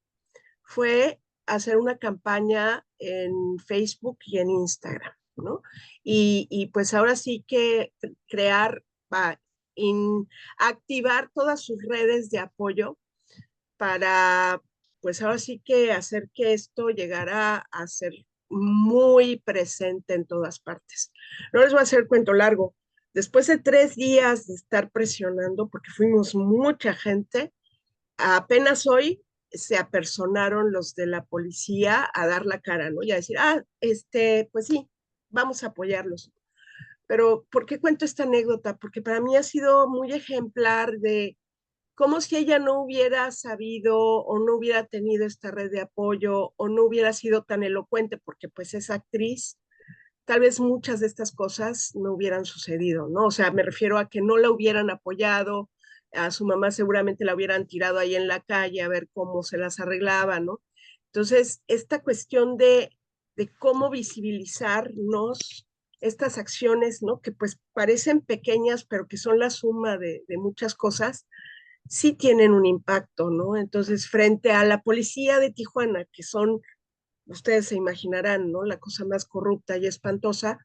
fue hacer una campaña en Facebook y en Instagram, ¿no? Y pues ahora sí que crear, activar todas sus redes de apoyo para, pues ahora sí que hacer que esto llegara a ser muy presente en todas partes. No les voy a hacer el cuento largo. Después de 3 días de estar presionando, porque fuimos mucha gente, apenas hoy se apersonaron los de la policía a dar la cara, ¿no? Y a decir, pues sí, vamos a apoyarlos. Pero, ¿por qué cuento esta anécdota? Porque para mí ha sido muy ejemplar de cómo si ella no hubiera sabido o no hubiera tenido esta red de apoyo o no hubiera sido tan elocuente, porque pues es actriz, tal vez muchas de estas cosas no hubieran sucedido, ¿no? O sea, me refiero a que no la hubieran apoyado, a su mamá seguramente la hubieran tirado ahí en la calle a ver cómo se las arreglaba, ¿no? Entonces, esta cuestión de cómo visibilizarnos estas acciones, ¿no? Que pues parecen pequeñas, pero que son la suma de muchas cosas, sí tienen un impacto, ¿no? Entonces, frente a la policía de Tijuana, que son, ustedes se imaginarán, ¿no? La cosa más corrupta y espantosa,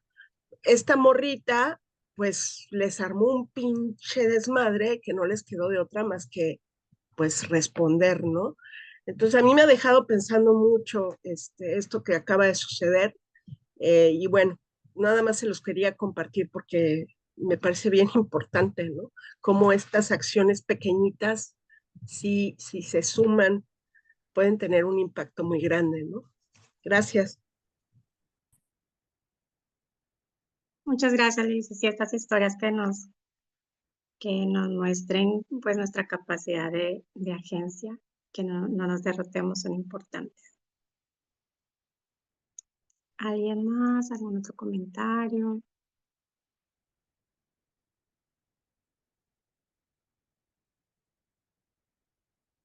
esta morrita, pues les armó un pinche desmadre que no les quedó de otra más que, pues, responder, ¿no? Entonces, a mí me ha dejado pensando mucho esto que acaba de suceder, y bueno, nada más se los quería compartir porque me parece bien importante, ¿no? Cómo estas acciones pequeñitas, si se suman, pueden tener un impacto muy grande, ¿no? Gracias. Muchas gracias, Liz. Y estas historias que nos muestren pues nuestra capacidad de agencia, que no nos derrotemos, son importantes. ¿Alguien más? ¿Algún otro comentario?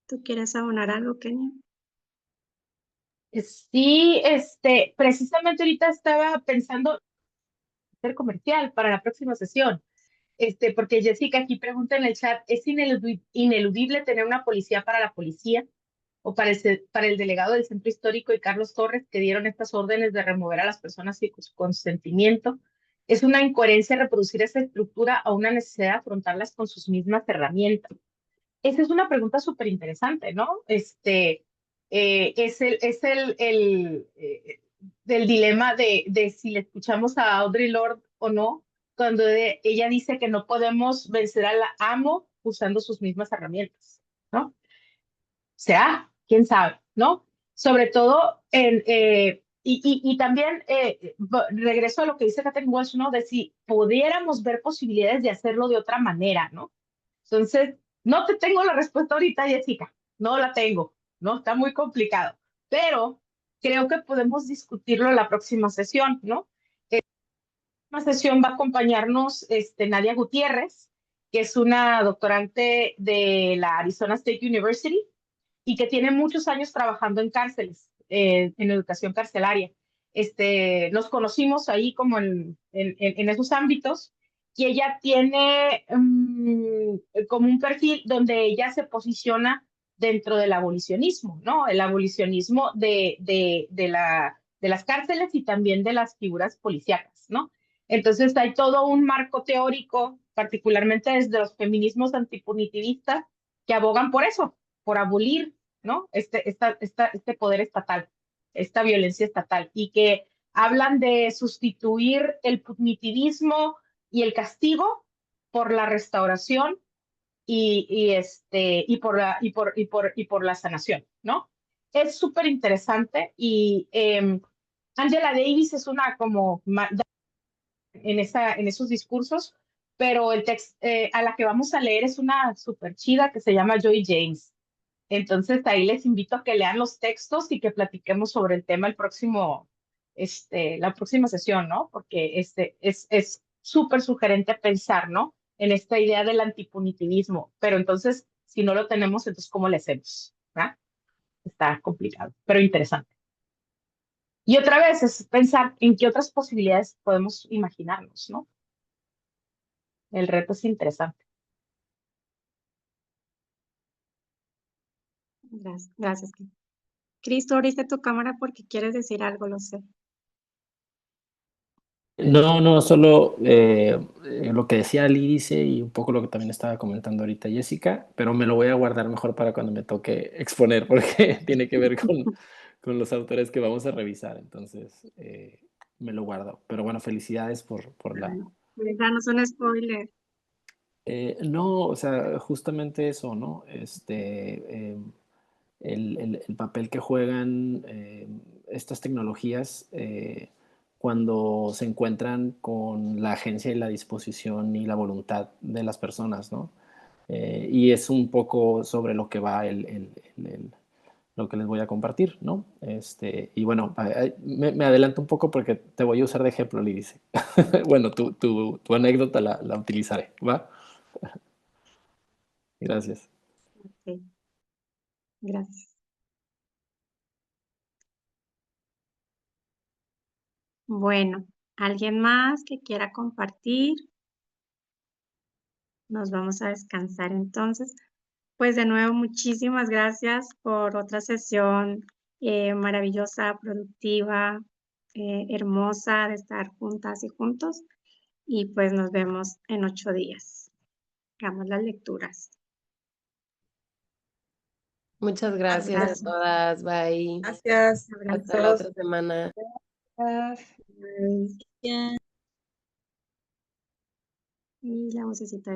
¿Tú quieres abonar algo, Kenia? Sí, precisamente ahorita estaba pensando hacer comercial para la próxima sesión. Porque Jessica aquí pregunta en el chat, ¿es ineludible tener una policía para la policía o para el delegado del centro histórico y Carlos Torres que dieron estas órdenes de remover a las personas sin su consentimiento? ¿Es una incoherencia reproducir esa estructura o una necesidad de afrontarlas con sus mismas herramientas? Esa es una pregunta súper interesante, ¿no? Es del dilema de si le escuchamos a Audre Lorde o no, cuando ella dice que no podemos vencer al amo usando sus mismas herramientas, ¿no? O sea, quién sabe, ¿no? Sobre todo, y también regreso a lo que dice Catherine Walsh, ¿no? De si pudiéramos ver posibilidades de hacerlo de otra manera, ¿no? Entonces, no te tengo la respuesta ahorita, Jessica, no la tengo, ¿no? Está muy complicado, pero creo que podemos discutirlo en la próxima sesión, ¿no? La próxima sesión va a acompañarnos Nadia Gutiérrez, que es una doctorante de la Arizona State University y que tiene muchos años trabajando en cárceles, en educación carcelaria. Nos conocimos ahí como en esos ámbitos y ella tiene como un perfil donde ella se posiciona dentro del abolicionismo, ¿no? El abolicionismo de las cárceles y también de las figuras policíacas, ¿no? Entonces hay todo un marco teórico, particularmente desde los feminismos antipunitivistas, que abogan por eso, por abolir, ¿no? Este poder estatal, esta violencia estatal, y que hablan de sustituir el punitivismo y el castigo por la restauración y por la sanación, ¿no? Es súper interesante y Angela Davis es una como en esos discursos, pero el texto a la que vamos a leer es una súper chida que se llama Joy James. Entonces ahí les invito a que lean los textos y que platiquemos sobre el tema la próxima sesión, ¿no? Porque es súper sugerente pensar, ¿no? En esta idea del antipunitivismo. Pero entonces, si no lo tenemos, entonces, ¿cómo le hacemos? ¿verdad? Está complicado, pero interesante. Y otra vez es pensar en qué otras posibilidades podemos imaginarnos, ¿no? El reto es interesante. Gracias. Cristo, abriste tu cámara porque quieres decir algo, lo sé. No, solo lo que decía Lídice y un poco lo que también estaba comentando ahorita Jessica, pero me lo voy a guardar mejor para cuando me toque exponer, porque tiene que ver con los autores que vamos a revisar, entonces me lo guardo. Pero bueno, felicidades por la... Danos un spoiler. No, o sea, justamente eso, ¿no? El papel que juegan estas tecnologías cuando se encuentran con la agencia y la disposición y la voluntad de las personas, ¿no? Y es un poco sobre lo que va lo que les voy a compartir, ¿no? Y bueno, me adelanto un poco porque te voy a usar de ejemplo, Lídice. Bueno, tu anécdota la utilizaré, ¿va? Gracias. Ok. Gracias. Bueno, ¿alguien más que quiera compartir? Nos vamos a descansar entonces. Pues de nuevo, muchísimas gracias por otra sesión maravillosa, productiva, hermosa de estar juntas y juntos. Y pues nos vemos en 8 días. Hagamos las lecturas. Muchas gracias a Gracias. todas. Bye. Gracias. Hasta la otra semana. Y la vocecita.